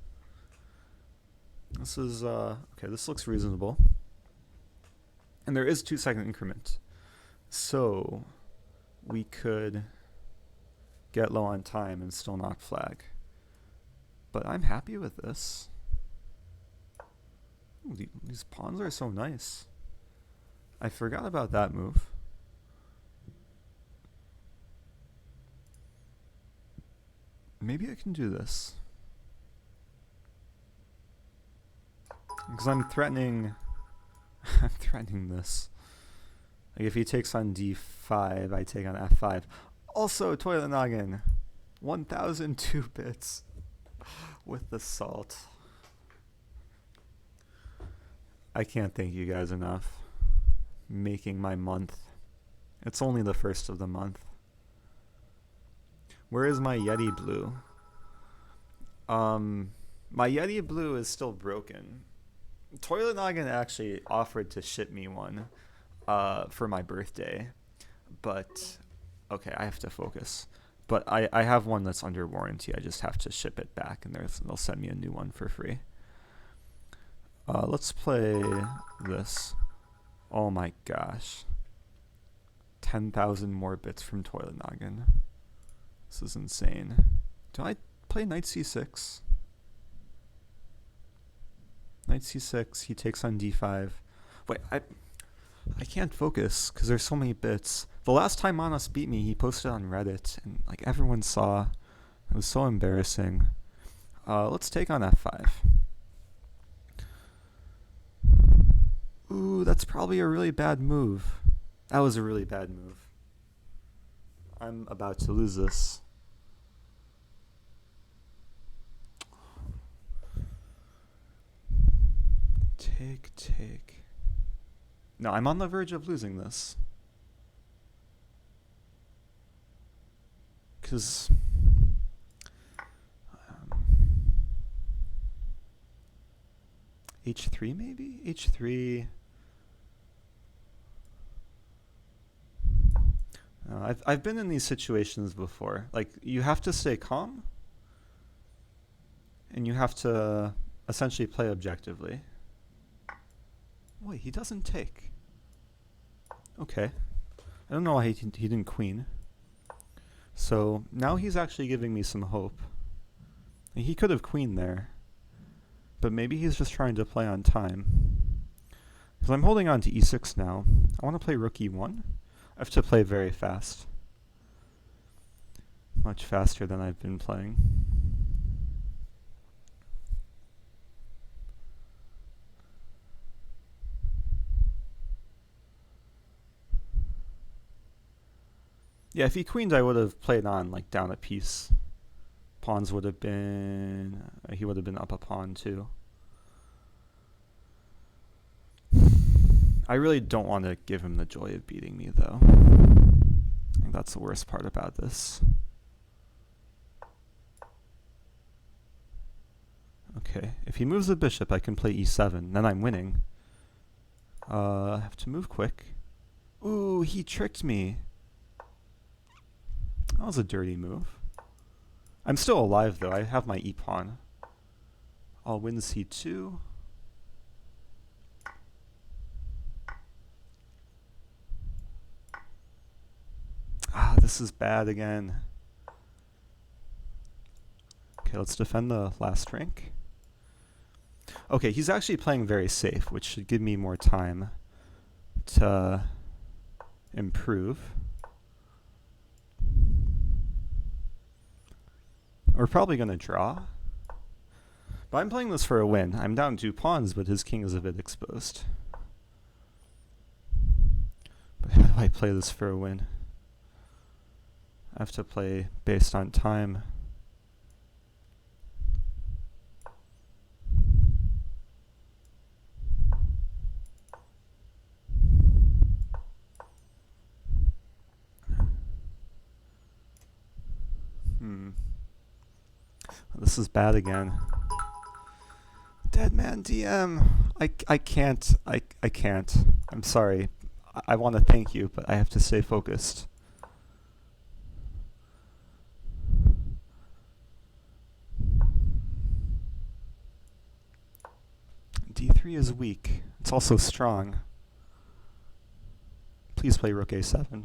This is, okay, this looks reasonable. And there is 2-second increment. So we could get low on time and still not flag. But I'm happy with this. Ooh, these pawns are so nice. I forgot about that move. Maybe I can do this. Because I'm threatening I'm threatening this. Like if he takes on d5, I take on f5. Also, ToiletNoggin, 1002 bits with the salt. I can't thank you guys enough. Making my month. It's only the first of the month. Where is my Yeti blue? My Yeti blue is still broken. ToiletNoggin actually offered to ship me one for my birthday, but okay, I have to focus. But I have one that's under warranty. I just have to ship it back, and they'll send me a new one for free. Let's play this. Oh my gosh. 10,000 more bits from ToiletNoggin. This is insane. Do I play knight c6? Knight c6, he takes on d5. Wait, I can't focus because there's so many bits. The last time Manos beat me, he posted on Reddit, and like everyone saw. It was so embarrassing. Let's take on f5. Ooh, that's probably a really bad move. That was a really bad move. I'm about to lose this. Take. No, I'm on the verge of losing this. Because h3 maybe? h3. I've been in these situations before. Like, you have to stay calm, and you have to essentially play objectively. Wait, he doesn't take. Okay. I don't know why he didn't queen. So now he's actually giving me some hope. He could have queened there, but maybe he's just trying to play on time. Because I'm holding on to e6 now. I want to play rook e1. I have to play very fast. Much faster than I've been playing. Yeah, if he queened, I would have played on, like, down a piece. Pawns would have been... he would have been up a pawn, too. I really don't want to give him the joy of beating me, though. I think that's the worst part about this. Okay, if he moves the bishop, I can play e7. Then I'm winning. I have to move quick. Ooh, he tricked me. That was a dirty move. I'm still alive, though. I have my e-pawn. I'll win c2. Ah, this is bad again. Okay, let's defend the last rank. Okay, he's actually playing very safe, which should give me more time to improve. We're probably going to draw. But I'm playing this for a win. I'm down 2 pawns, but his king is a bit exposed. But how do I play this for a win? I have to play based on time. This is bad again. Deadmandm. I can't. I can't. I'm sorry. I want to thank you, but I have to stay focused. D3 is weak. It's also strong. Please play rook a7.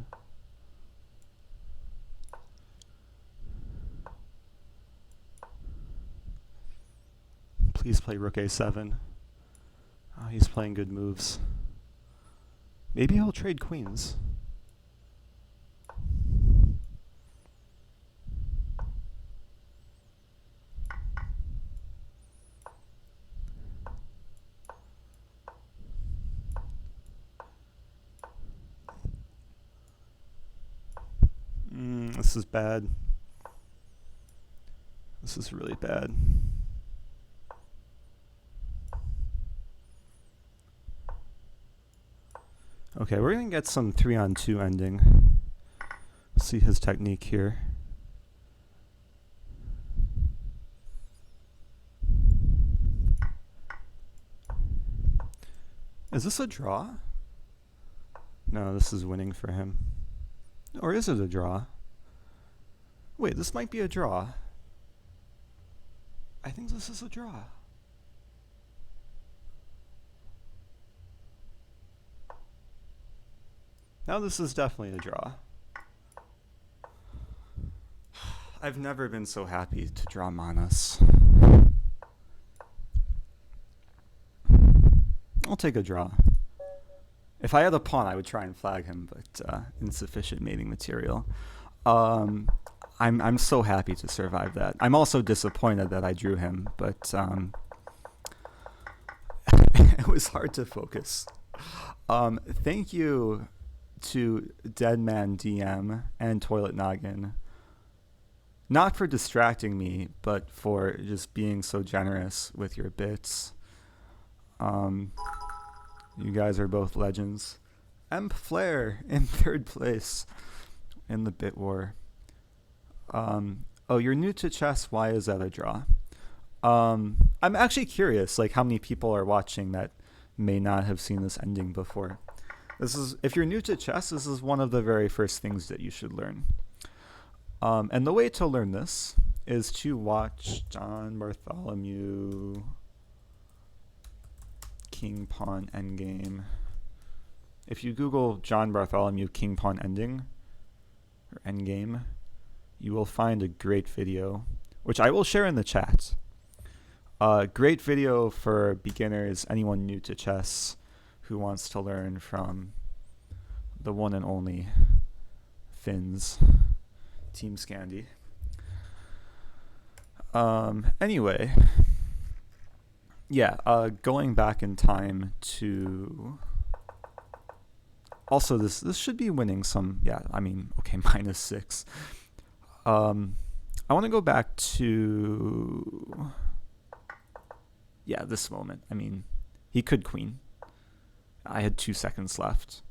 Please play rook a7. Oh, he's playing good moves. Maybe he'll trade queens. This is bad. This is really bad. Okay, we're going to get some 3-on-2 ending. See his technique here. Is this a draw? No, this is winning for him. Or is it a draw? Wait, this might be a draw. I think this is a draw. Now this is definitely a draw. I've never been so happy to draw manas. I'll take a draw. If I had a pawn, I would try and flag him, but insufficient mating material. I'm so happy to survive that. I'm also disappointed that I drew him, but it was hard to focus. Thank you to Deadmandm and ToiletNoggin, not for distracting me, but for just being so generous with your bits. You guys are both legends. Emp Flair in 3rd place in the bit war. Oh, you're new to chess. Why is that a draw? I'm actually curious, like how many people are watching that may not have seen this ending before. This is, if you're new to chess, this is one of the very first things that you should learn. And the way to learn this is to watch John Bartholomew King Pawn Endgame. If you Google John Bartholomew King Pawn Ending or Endgame, you will find a great video, which I will share in the chat. Great video for beginners, anyone new to chess who wants to learn from the one and only Finns, Team Scandi. Anyway, yeah, going back in time to... Also, this should be winning some... Yeah, I mean, okay, -6. I want to go back to... Yeah, this moment. I mean, he could queen. I had 2 seconds left.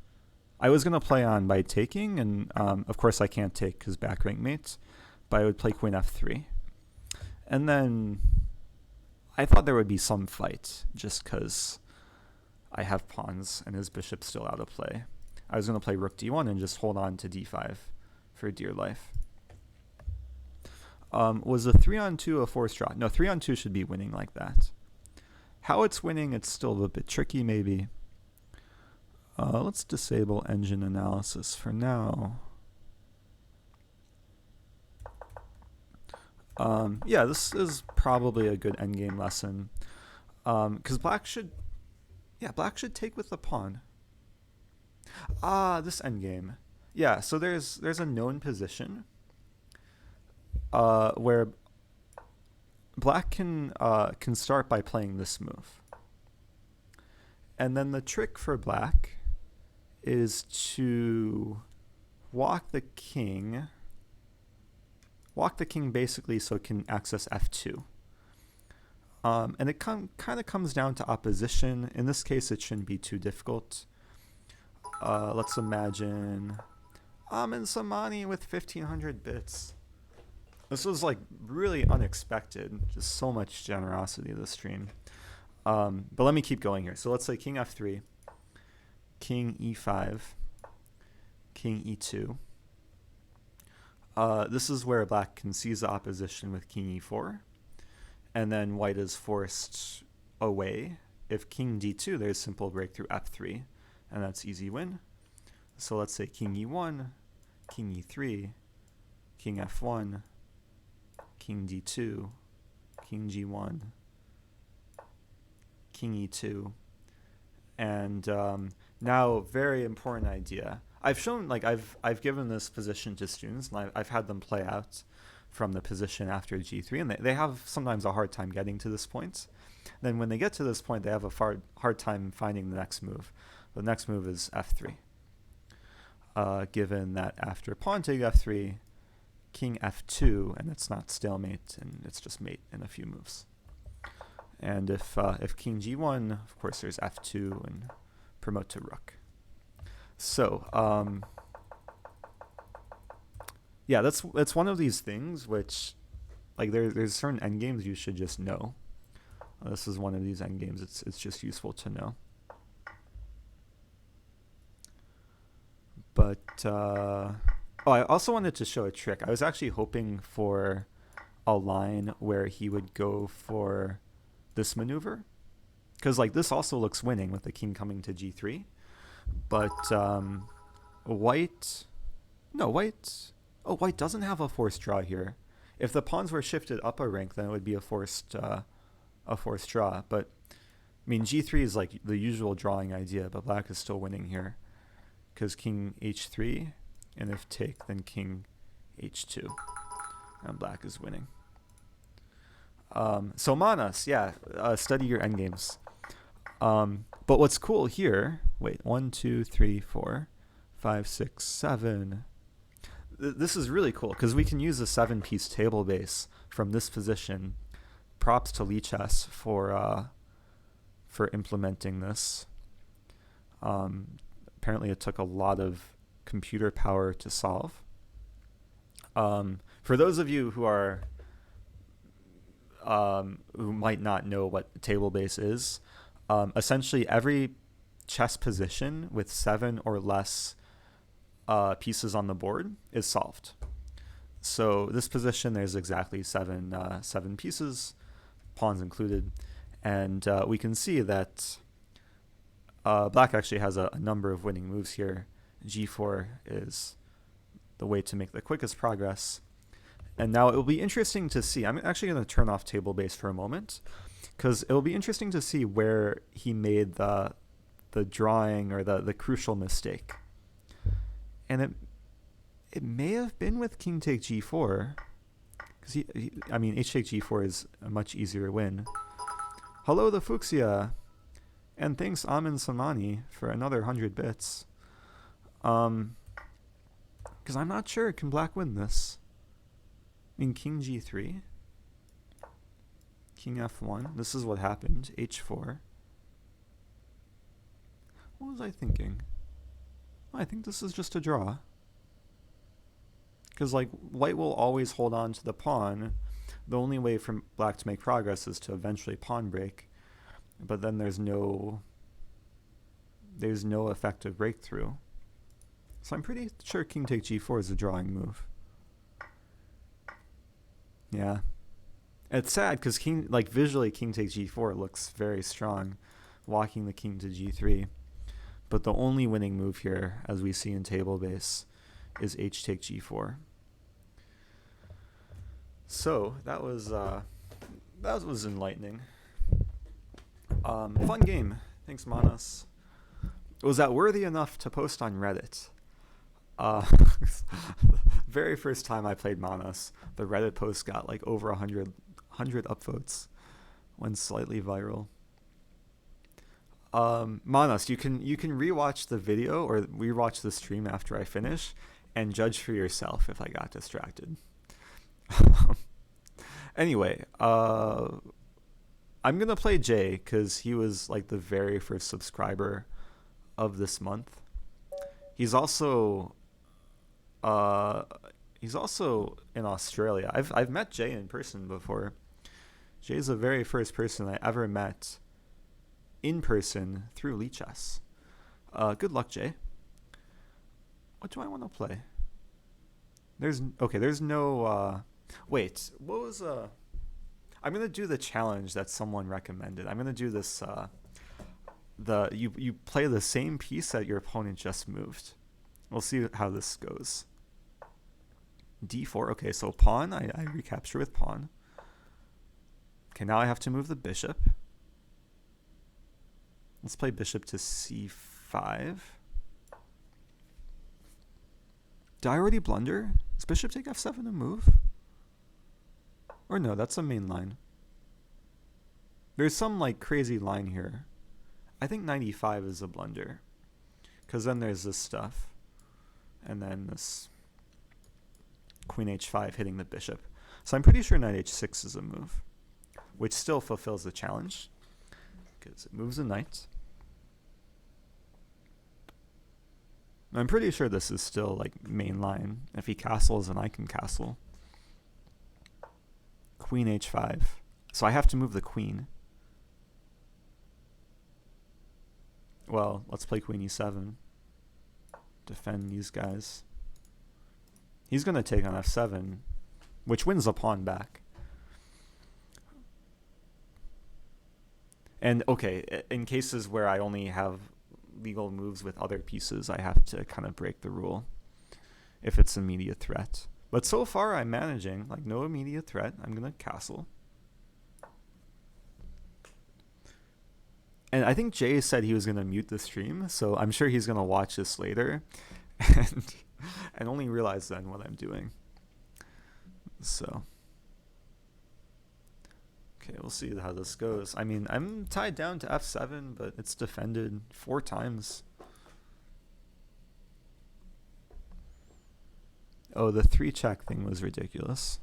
I was going to play on by taking, and of course I can't take because back rank mates, but I would play queen f3. And then I thought there would be some fight just because I have pawns and his bishop's still out of play. I was going to play rook d1 and just hold on to d5 for dear life. Was a 3-on-2 a forced draw? No, 3-on-2 should be winning like that. How it's winning, it's still a bit tricky maybe. Let's disable engine analysis for now. Yeah, this is probably a good endgame lesson. Because black should take with the pawn. This endgame. Yeah, so there's a known position where black can start by playing this move. And then the trick for black is to walk the king basically so it can access f2. And it kind of comes down to opposition. In this case, it shouldn't be too difficult. Let's imagine Amin Samani with 1500 bits. This was like really unexpected. Just so much generosity this stream. But let me keep going here. So let's say king f3, king e5, king e2. This is where black can seize the opposition with king e4. And then white is forced away. If king d2, there's simple breakthrough f3. And that's easy win. So let's say king e1, king e3, king f1, king d2, king g1, king e2. And now, very important idea. I've shown, like, I've given this position to students, and I've had them play out from the position after g3, and they have sometimes a hard time getting to this point. Then when they get to this point, they have a hard time finding the next move. The next move is f3. Given that after pawn take f3, king f2, and it's not stalemate, and it's just mate in a few moves. And if king g1, of course, there's f2 and promote to rook. So yeah, that's one of these things which, like, there's certain endgames you should just know. This is one of these endgames. It's just useful to know. But I also wanted to show a trick. I was actually hoping for a line where he would go for this maneuver, because like this also looks winning with the king coming to g3. But white doesn't have a forced draw here. If the pawns were shifted up a rank, then it would be a forced draw. But I mean, g3 is like the usual drawing idea, but black is still winning here because king h3, and if take, then king h2, and black is winning. So Manas, yeah, study your endgames. But what's cool here, wait, 1, 2, 3, 4, 5, 6, 7. This is really cool because we can use a 7-piece table base from this position. Props to Lichess for implementing this. Apparently it took a lot of computer power to solve. For those of you who are who might not know what table base is, essentially every chess position with 7 or less pieces on the board is solved. So this position, there's exactly seven pieces, pawns included, and we can see that black actually has a number of winning moves here. g4 is the way to make the quickest progress. And now it will be interesting to see. I'm actually going to turn off table base for a moment, because it will be interesting to see where he made the drawing or the crucial mistake. And it may have been with king take g4, because h take g4 is a much easier win. Hello, the Fuchsia, and thanks Amin Samani for another 100 bits. Because I'm not sure, can black win this? I mean, king g3, king f1. This is what happened. h4. What was I thinking? I think this is just a draw. Because like white will always hold on to the pawn. The only way for black to make progress is to eventually pawn break. But then there's no effective breakthrough. So I'm pretty sure king take g4 is a drawing move. Yeah. It's sad because visually king takes g4 looks very strong, walking the king to g3. But the only winning move here, as we see in table base, is h take g4. So that was enlightening. Fun game. Thanks, Manas. Was that worthy enough to post on Reddit? Very first time I played Manas, the Reddit post got like over 100 100 upvotes. Went slightly viral. Manos, you can rewatch the video or rewatch the stream after I finish and judge for yourself if I got distracted. Anyway, I'm gonna play Jay because he was like the very first subscriber of this month. He's also in Australia. I've met Jay in person before. Jay's the very first person I ever met in person through Lichess. Good luck, Jay. What do I want to play? There's no wait, what was I'm gonna do the challenge that someone recommended. I'm gonna do this you play the same piece that your opponent just moved. We'll see how this goes. D4. Okay, so pawn. I recapture with pawn. Okay, now I have to move the bishop. Let's play bishop to c5. Did I already blunder? Does bishop take f7 to move? Or no, that's a main line. There's some like crazy line here. I think 95 is a blunder. Because then there's this stuff. And then this queen h5 hitting the bishop. So I'm pretty sure knight h6 is a move. Which still fulfills the challenge. Because it moves a knight. I'm pretty sure this is still like main line. If he castles, then I can castle. Queen h5. So I have to move the queen. Well, let's play queen e7. Defend these guys. He's going to take on f7, which wins a pawn back. And okay, in cases where I only have legal moves with other pieces, I have to kind of break the rule if it's immediate threat. But so far I'm managing, like no immediate threat. I'm going to castle. And I think Jay said he was going to mute the stream, so I'm sure he's going to watch this later and only realize then what I'm doing. So, okay, we'll see how this goes. I mean, I'm tied down to f7, but it's defended 4 times. Oh, the 3-check thing was ridiculous.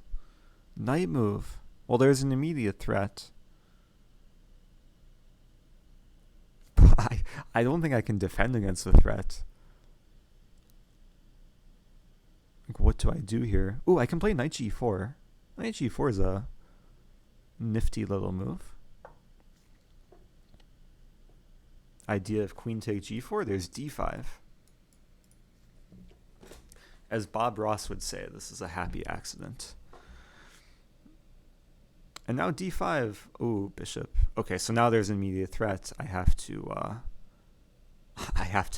Knight move. Well, there's an immediate threat. I don't think I can defend against the threat. Like, what do I do here? Ooh, I can play knight g4. Knight g4 is a nifty little move. Idea of queen take g4, there's d5. As Bob Ross would say, this is a happy accident. And now d5. Ooh, bishop. Okay, so now there's an immediate threat. I have to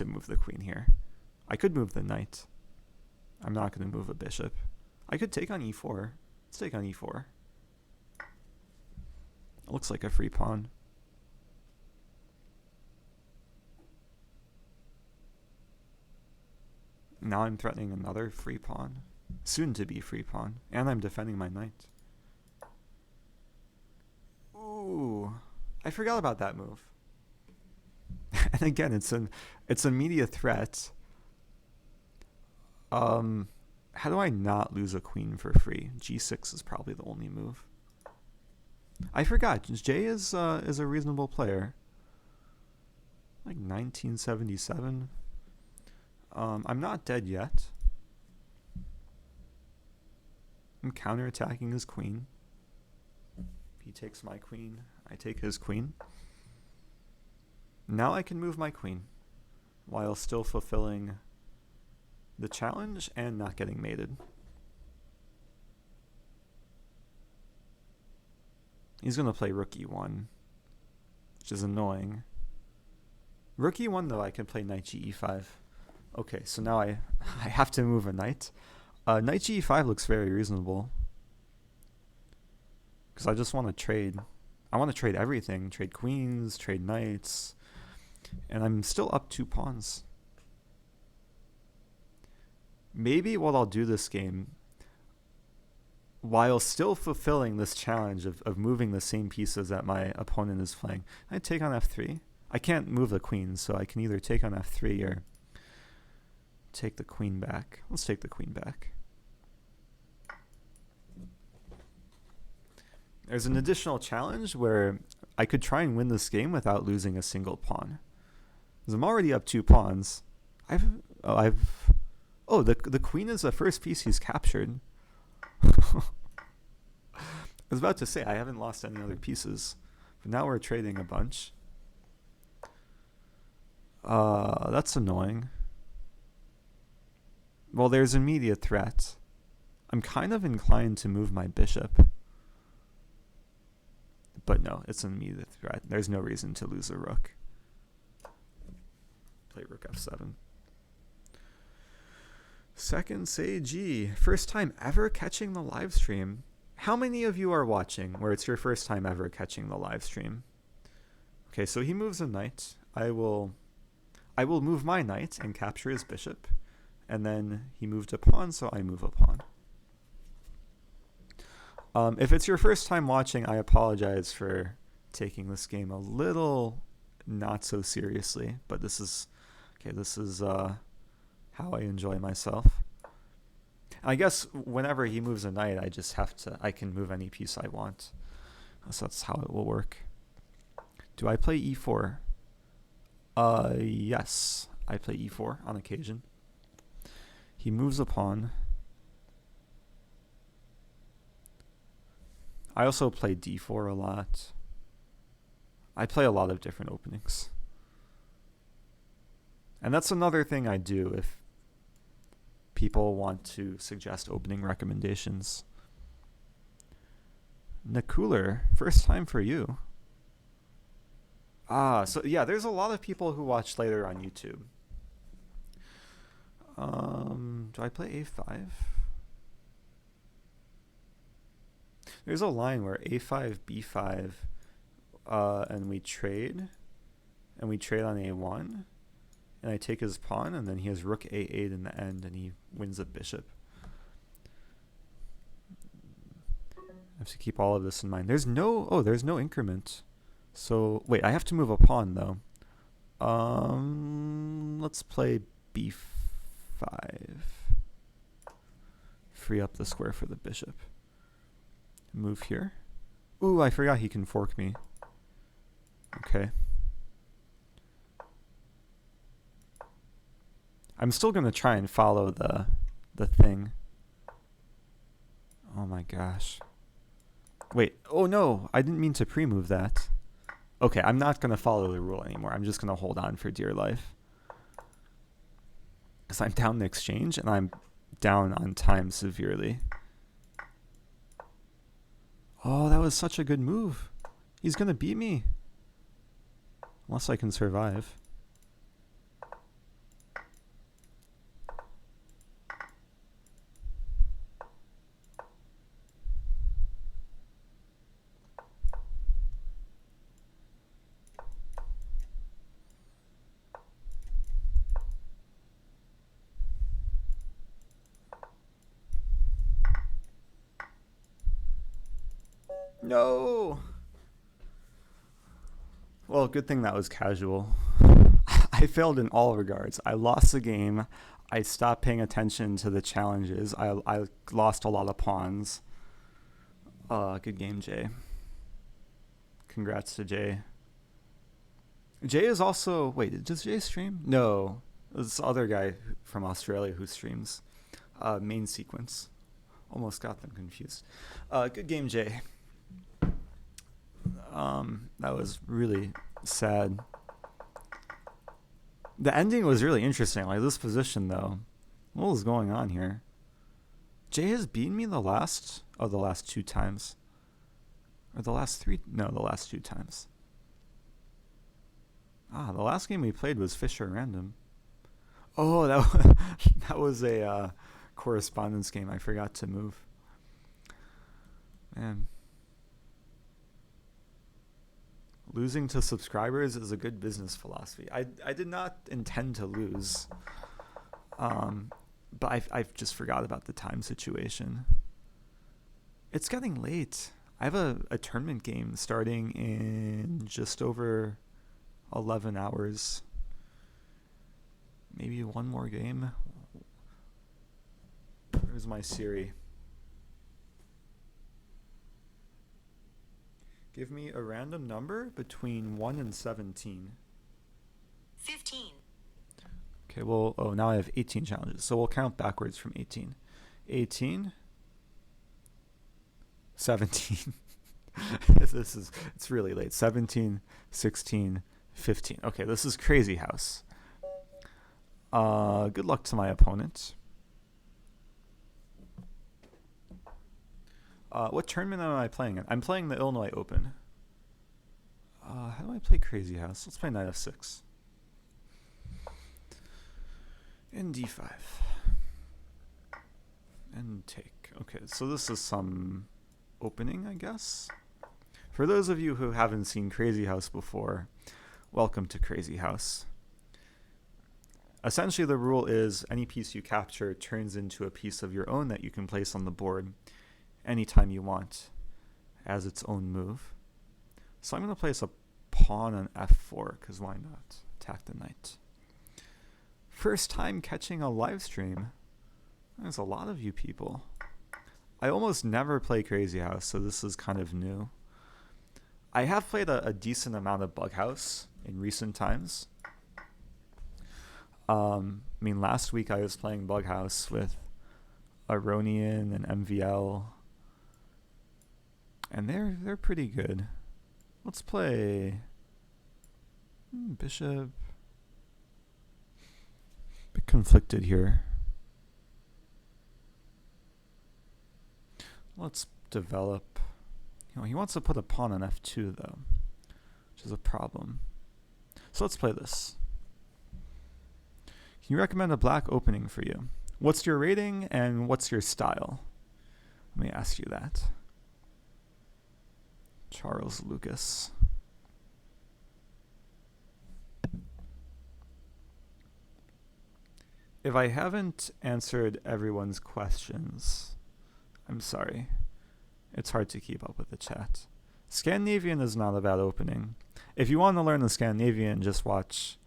move the queen here. I could move the knight. I'm not going to move a bishop. I could take on e4. Let's take on e4. It looks like a free pawn. Now I'm threatening another free pawn. Soon to be free pawn. And I'm defending my knight. Ooh, I forgot about that move. And again, it's immediate threat. How do I not lose a queen for free? G6 is probably the only move. I forgot. Jay is a reasonable player. Like 1977. I'm not dead yet. I'm counterattacking his queen. He takes my queen. I take his queen. Now I can move my queen while still fulfilling the challenge and not getting mated. He's going to play rook e1, which is annoying. Rook e1, though, I can play knight ge5. Okay, so now I have to move a knight. Knight ge5 looks very reasonable. Because I just want to trade. I want to trade everything. Trade queens, trade knights. And I'm still up 2 pawns. Maybe what I'll do this game, while still fulfilling this challenge of moving the same pieces that my opponent is playing. I take on f3. I can't move the queen, so I can either take on f3 or take the queen back. Let's take the queen back. There's an additional challenge where I could try and win this game without losing a single pawn. Because I'm already up 2 pawns. The queen is the first piece he's captured. I was about to say I haven't lost any other pieces, but now we're trading a bunch. That's annoying. Well, there's immediate threat. I'm kind of inclined to move my bishop. But no, it's an immediate threat. There's no reason to lose a rook. Play rook f7. Second say G. First time ever catching the live stream. How many of you are watching where it's your first time ever catching the live stream? Okay, so he moves a knight. I will move my knight and capture his bishop. And then he moved a pawn, so I move a pawn. If it's your first time watching, I apologize for taking this game a little not so seriously, but this is how I enjoy myself. I guess whenever he moves a knight, I can move any piece I want. So that's how it will work. Do I play e4? Yes, I play e4 on occasion. He moves a pawn. I also play d4 a lot. I play a lot of different openings. And that's another thing I do if people want to suggest opening recommendations. Nakuler, first time for you. So yeah, there's a lot of people who watch later on YouTube. Do I play a5? There's a line where a5, b5, and we trade on a1, and I take his pawn, and then he has rook a8 in the end, and he wins a bishop. I have to keep all of this in mind. There's no increment. So wait, I have to move a pawn though. Let's play b5. Free up the square for the bishop. Move here. Ooh, I forgot he can fork me. Okay. I'm still going to try and follow the thing. Oh my gosh. Wait, oh no, I didn't mean to pre-move that. Okay, I'm not going to follow the rule anymore. I'm just going to hold on for dear life. Because I'm down the exchange, and I'm down on time severely. Oh, that was such a good move. He's going to beat me. Unless I can survive. No! Well, good thing that was casual. I failed in all regards. I lost the game. I stopped paying attention to the challenges. I lost a lot of pawns. Good game, Jay. Congrats to Jay. Jay is also... Wait, does Jay stream? No. This other guy from Australia who streams. Main sequence. Almost got them confused. Good game, Jay. That was really sad. The ending was really interesting. Like this position, though. What was going on here? Jay has beaten me the last 2 times. Or the last 3? No, the last 2 times. The last game we played was Fisher Random. Oh, that was a correspondence game I forgot to move. Man. Losing to subscribers is a good business philosophy. I did not intend to lose, but I just forgot about the time situation. It's getting late. I have a tournament game starting in just over 11 hours. Maybe one more game. Where's my Siri? Give me a random number between 1 and 17. 15. Okay, well, now I have 18 challenges. So we'll count backwards from 18. 18. 17. It's really late. 17, 16, 15. Okay, this is Crazy House. Good luck to my opponent. What tournament am I playing in? I'm playing the Illinois Open. How do I play Crazy House? Let's play knight f6. And d5. And take. Okay, so this is some opening, I guess. For those of you who haven't seen Crazy House before, welcome to Crazy House. Essentially, the rule is any piece you capture turns into a piece of your own that you can place on the board anytime you want as its own move. So I'm going to place a pawn on f4, because why not? Attack the knight. First time catching a live stream. There's a lot of you people. I almost never play Crazy House, so this is kind of new. I have played a decent amount of Bug House in recent times. Last week I was playing Bug House with Aronian and MVL, and they're pretty good. Let's play Bishop. Bit conflicted here. Let's develop. He wants to put a pawn on f2 though, which is a problem. So let's play this. Can you recommend a black opening for you? What's your rating and what's your style? Let me ask you that. Charles Lucas. If I haven't answered everyone's questions, I'm sorry. It's hard to keep up with the chat. Scandinavian is not a bad opening. If you want to learn the Scandinavian, just watch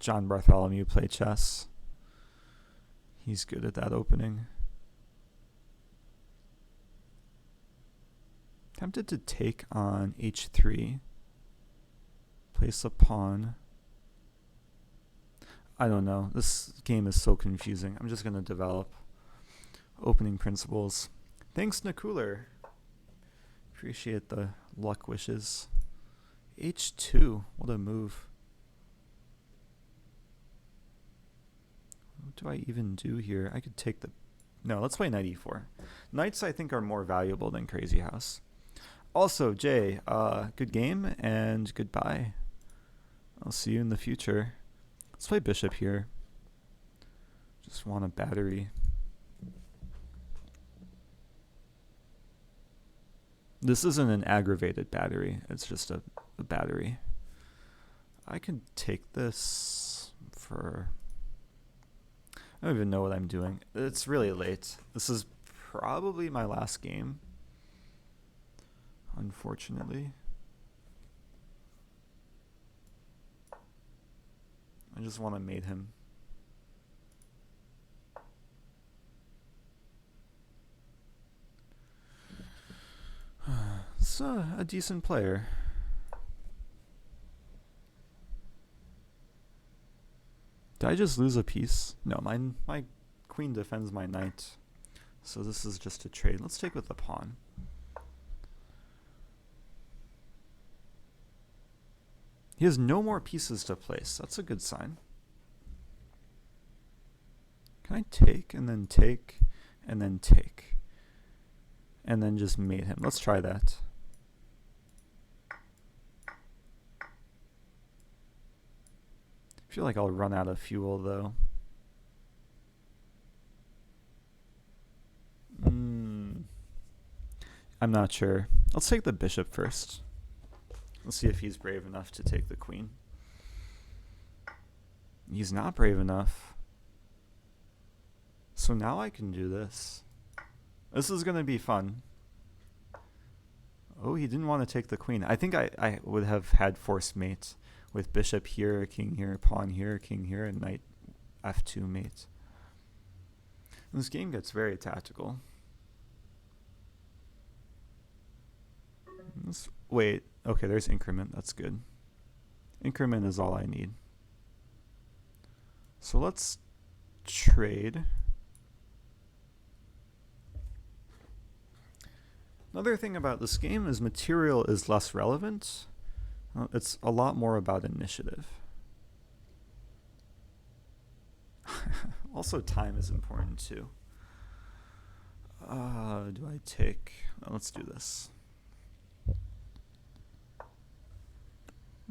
John Bartholomew play chess. He's good at that opening. Tempted to take on h3. Place a pawn. I don't know. This game is so confusing. I'm just going to develop opening principles. Thanks, Nakuler. Appreciate the luck wishes. h2. What a move. What do I even do here? I could take the... No, let's play knight e4. Knights, I think, are more valuable than Crazy House. Also, Jay, good game and goodbye. I'll see you in the future. Let's play bishop here. Just want a battery. This isn't an aggravated battery. It's just a battery. I can take this for... I don't even know what I'm doing. It's really late. This is probably my last game, unfortunately. I just want to mate him. It's a decent player. Did I just lose a piece? No, my queen defends my knight. So this is just a trade. Let's take with the pawn. He has no more pieces to place. That's a good sign. Can I take and then take and then take and then just mate him? Let's try that. I feel like I'll run out of fuel though. I'm not sure. Let's take the bishop first. Let's see if he's brave enough to take the queen. He's not brave enough. So now I can do this. This is going to be fun. Oh, he didn't want to take the queen. I think I would have had forced mate with bishop here, king here, pawn here, king here, and knight f2 mate. This game gets very tactical. Wait, okay, there's increment. That's good. Increment is all I need. So let's trade. Another thing about this game is material is less relevant. It's a lot more about initiative. Also, time is important too. Do I take... let's do this.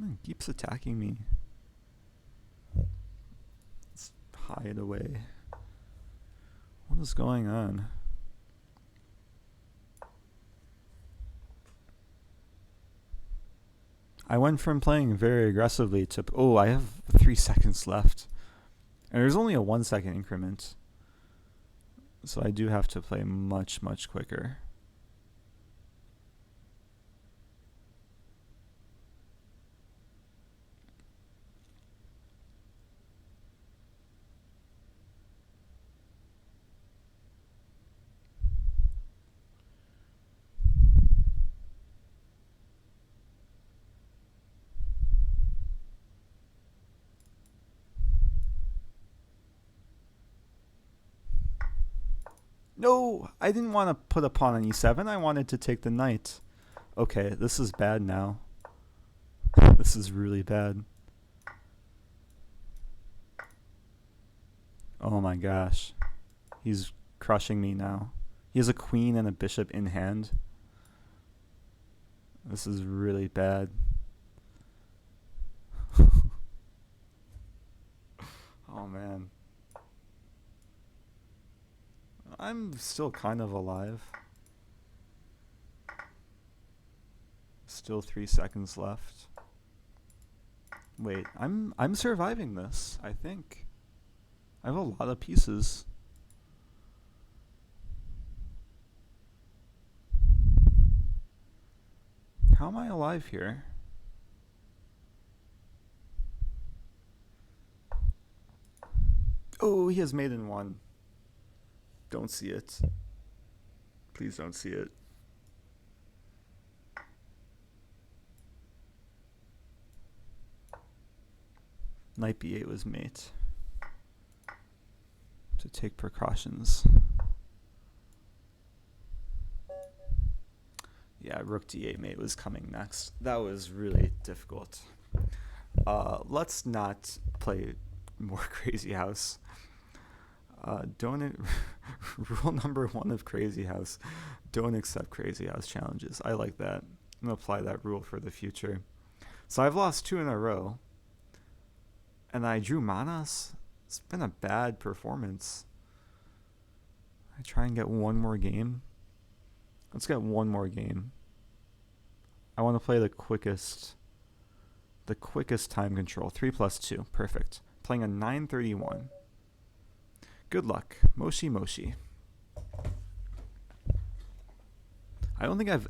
It keeps attacking me. Let's hide away. What is going on? I went from playing very aggressively to... Oh, I have 3 seconds left. And there's only a 1 second increment. So I do have to play much, much quicker. No, I didn't want to put a pawn on e7. I wanted to take the knight. Okay, this is bad now. This is really bad. Oh my gosh. He's crushing me now. He has a queen and a bishop in hand. This is really bad. Oh man. I'm still kind of alive. Still 3 seconds left. Wait, I'm surviving this, I think. I have a lot of pieces. How am I alive here? Oh, he has mate in 1. Don't see it. Please don't see it. Knight b8 was mate. To take precautions. Yeah, rook d8 mate was coming next. That was really difficult. Let's not play more Crazy House. Rule number 1 of Crazy House: don't accept Crazy House challenges. I like that. I'm gonna apply that rule for the future. So I've lost 2 in a row, and I drew Manas. It's been a bad performance. I try and get one more game. Let's get one more game. I want to play the quickest time control. 3 + 2, perfect. Playing a 931. Good luck. Moshi Moshi. I don't think have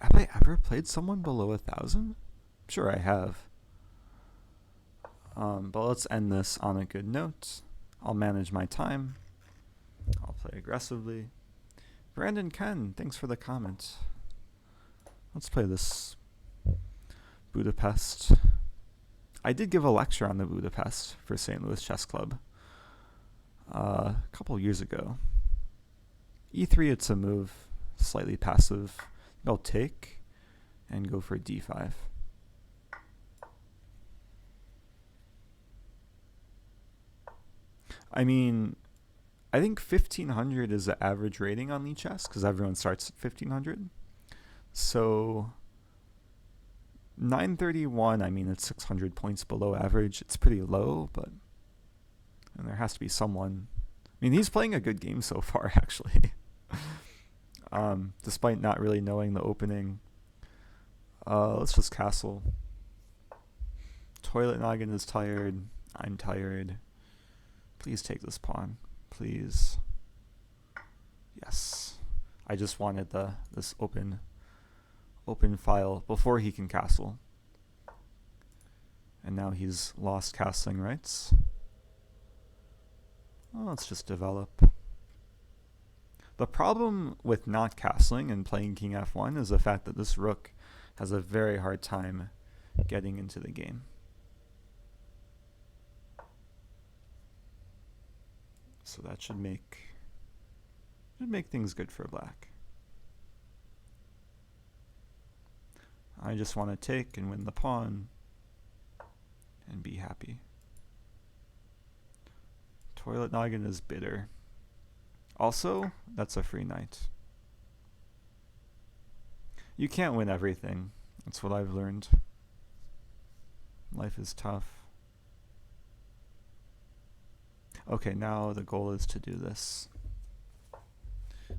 I ever played someone below 1,000? Sure I have. But let's end this on a good note. I'll manage my time. I'll play aggressively. Brandon Ken, thanks for the comment. Let's play this Budapest. I did give a lecture on the Budapest for St. Louis Chess Club a couple years ago. E3, it's a move, slightly passive. I'll take and go for d5. I mean, I think 1500 is the average rating on Lichess because everyone starts at 1500. So 931, I mean, it's 600 points below average. It's pretty low, but and there has to be someone. I mean, he's playing a good game so far, actually. Despite not really knowing the opening. Let's just castle. ToiletNoggin is tired. I'm tired. Please take this pawn. Please. Yes. I just wanted this open open file before he can castle. And now he's lost castling rights. Well, let's just develop. The problem with not castling and playing king f1 is the fact that this rook has a very hard time getting into the game. So that should make things good for black. I just want to take and win the pawn and be happy. ToiletNoggin is bitter. Also, that's a free knight. You can't win everything. That's what I've learned. Life is tough. Okay, now the goal is to do this.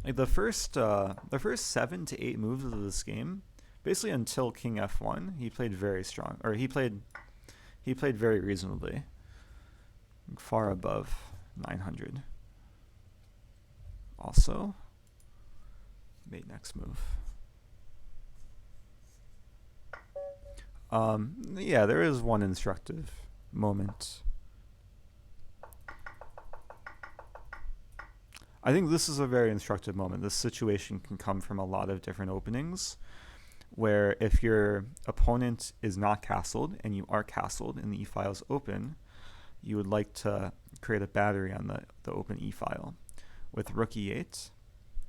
Like the first 7 to 8 moves of this game, basically until king f1, he played very strong, or he played very reasonably, far above 900. Also, mate next move. Yeah, there is one instructive moment. I think this is a very instructive moment. This situation can come from a lot of different openings, where if your opponent is not castled and you are castled and the e-file is open, you would like to create a battery on the open e-file. With rook e8,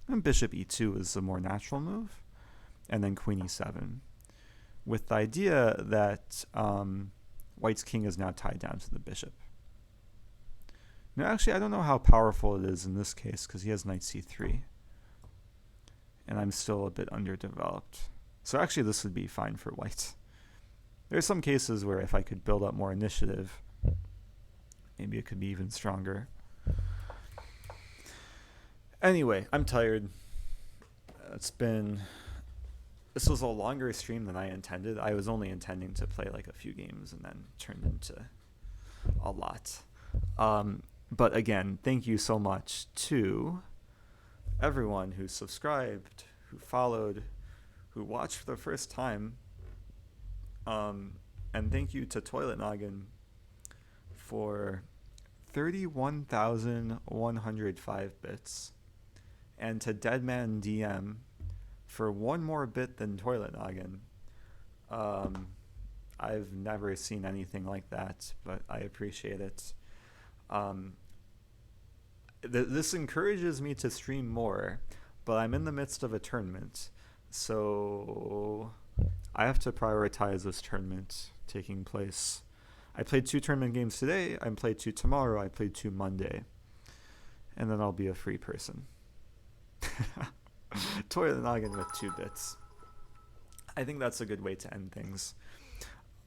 and bishop e2 is the more natural move, and then queen e7, with the idea that white's king is now tied down to the bishop. Now actually I don't know how powerful it is in this case because he has knight c3, and I'm still a bit underdeveloped. So actually this would be fine for white. There's some cases where if I could build up more initiative, maybe it could be even stronger. Anyway, I'm tired. This was a longer stream than I intended. I was only intending to play like a few games and then turned into a lot. But again, thank you so much to everyone who subscribed, who followed, who watched for the first time. And thank you to ToiletNoggin for 31,105 bits. And to Deadmandm for one more bit than ToiletNoggin. I've never seen anything like that, but I appreciate it. This encourages me to stream more, but I'm in the midst of a tournament, so I have to prioritize this tournament taking place. I played 2 tournament games today, I played 2 tomorrow, I played 2 Monday, and then I'll be a free person. ToiletNoggin with 2 bits. I think that's a good way to end things.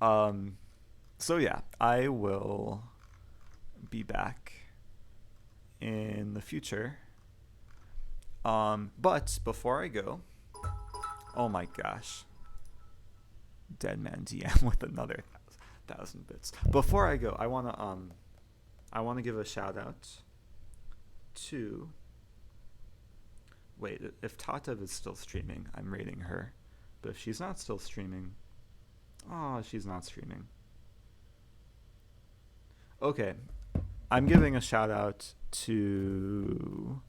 So yeah, I will be back in the future. But before I go, oh my gosh, Deadmandm with another 1,000 bits. Before I go, I wanna give a shout out to. Wait, if Tatev is still streaming, I'm rating her. But if she's not still streaming, she's not streaming. Okay, I'm giving a shout out to,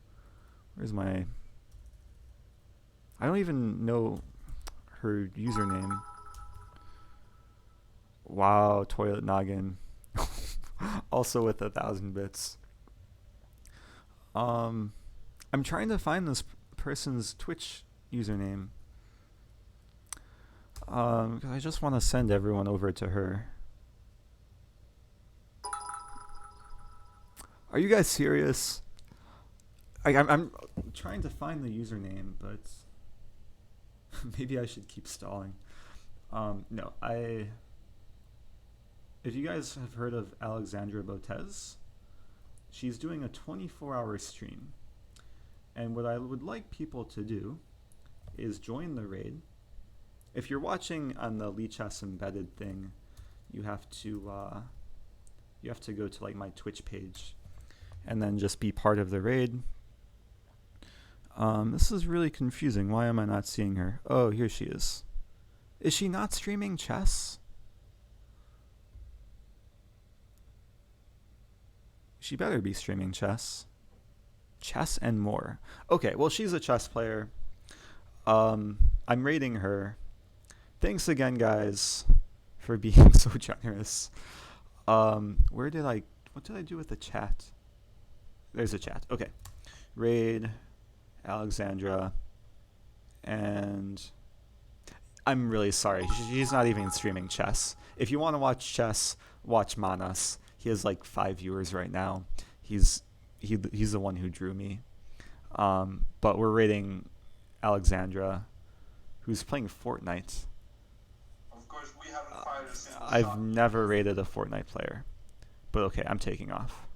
I don't even know her username. Wow, ToiletNoggin. Also with 1,000 bits. I'm trying to find this person's Twitch username. Because I just want to send everyone over to her. Are you guys serious? I'm trying to find the username, but maybe I should keep stalling. No, if you guys have heard of Alexandra Botez, she's doing a 24-hour stream. And what I would like people to do is join the raid. If you're watching on the Lichess embedded thing, you have to go to like my Twitch page and then just be part of the raid. This is really confusing. Why am I not seeing her? Oh, here she is. Is she not streaming chess? She better be streaming chess. Chess and more. Okay, well, she's a chess player. I'm rating her. Thanks again, guys, for being so generous. Where did I? What did I do with the chat? There's a chat. Okay, raid Alexandra, and I'm really sorry. She's not even streaming chess. If you want to watch chess, watch Manas. He has like 5 viewers right now. He's the one who drew me. But we're rating Alexandra, who's playing Fortnite. Of course, we haven't fired a single shot. I've never rated a Fortnite player. But okay, I'm taking off.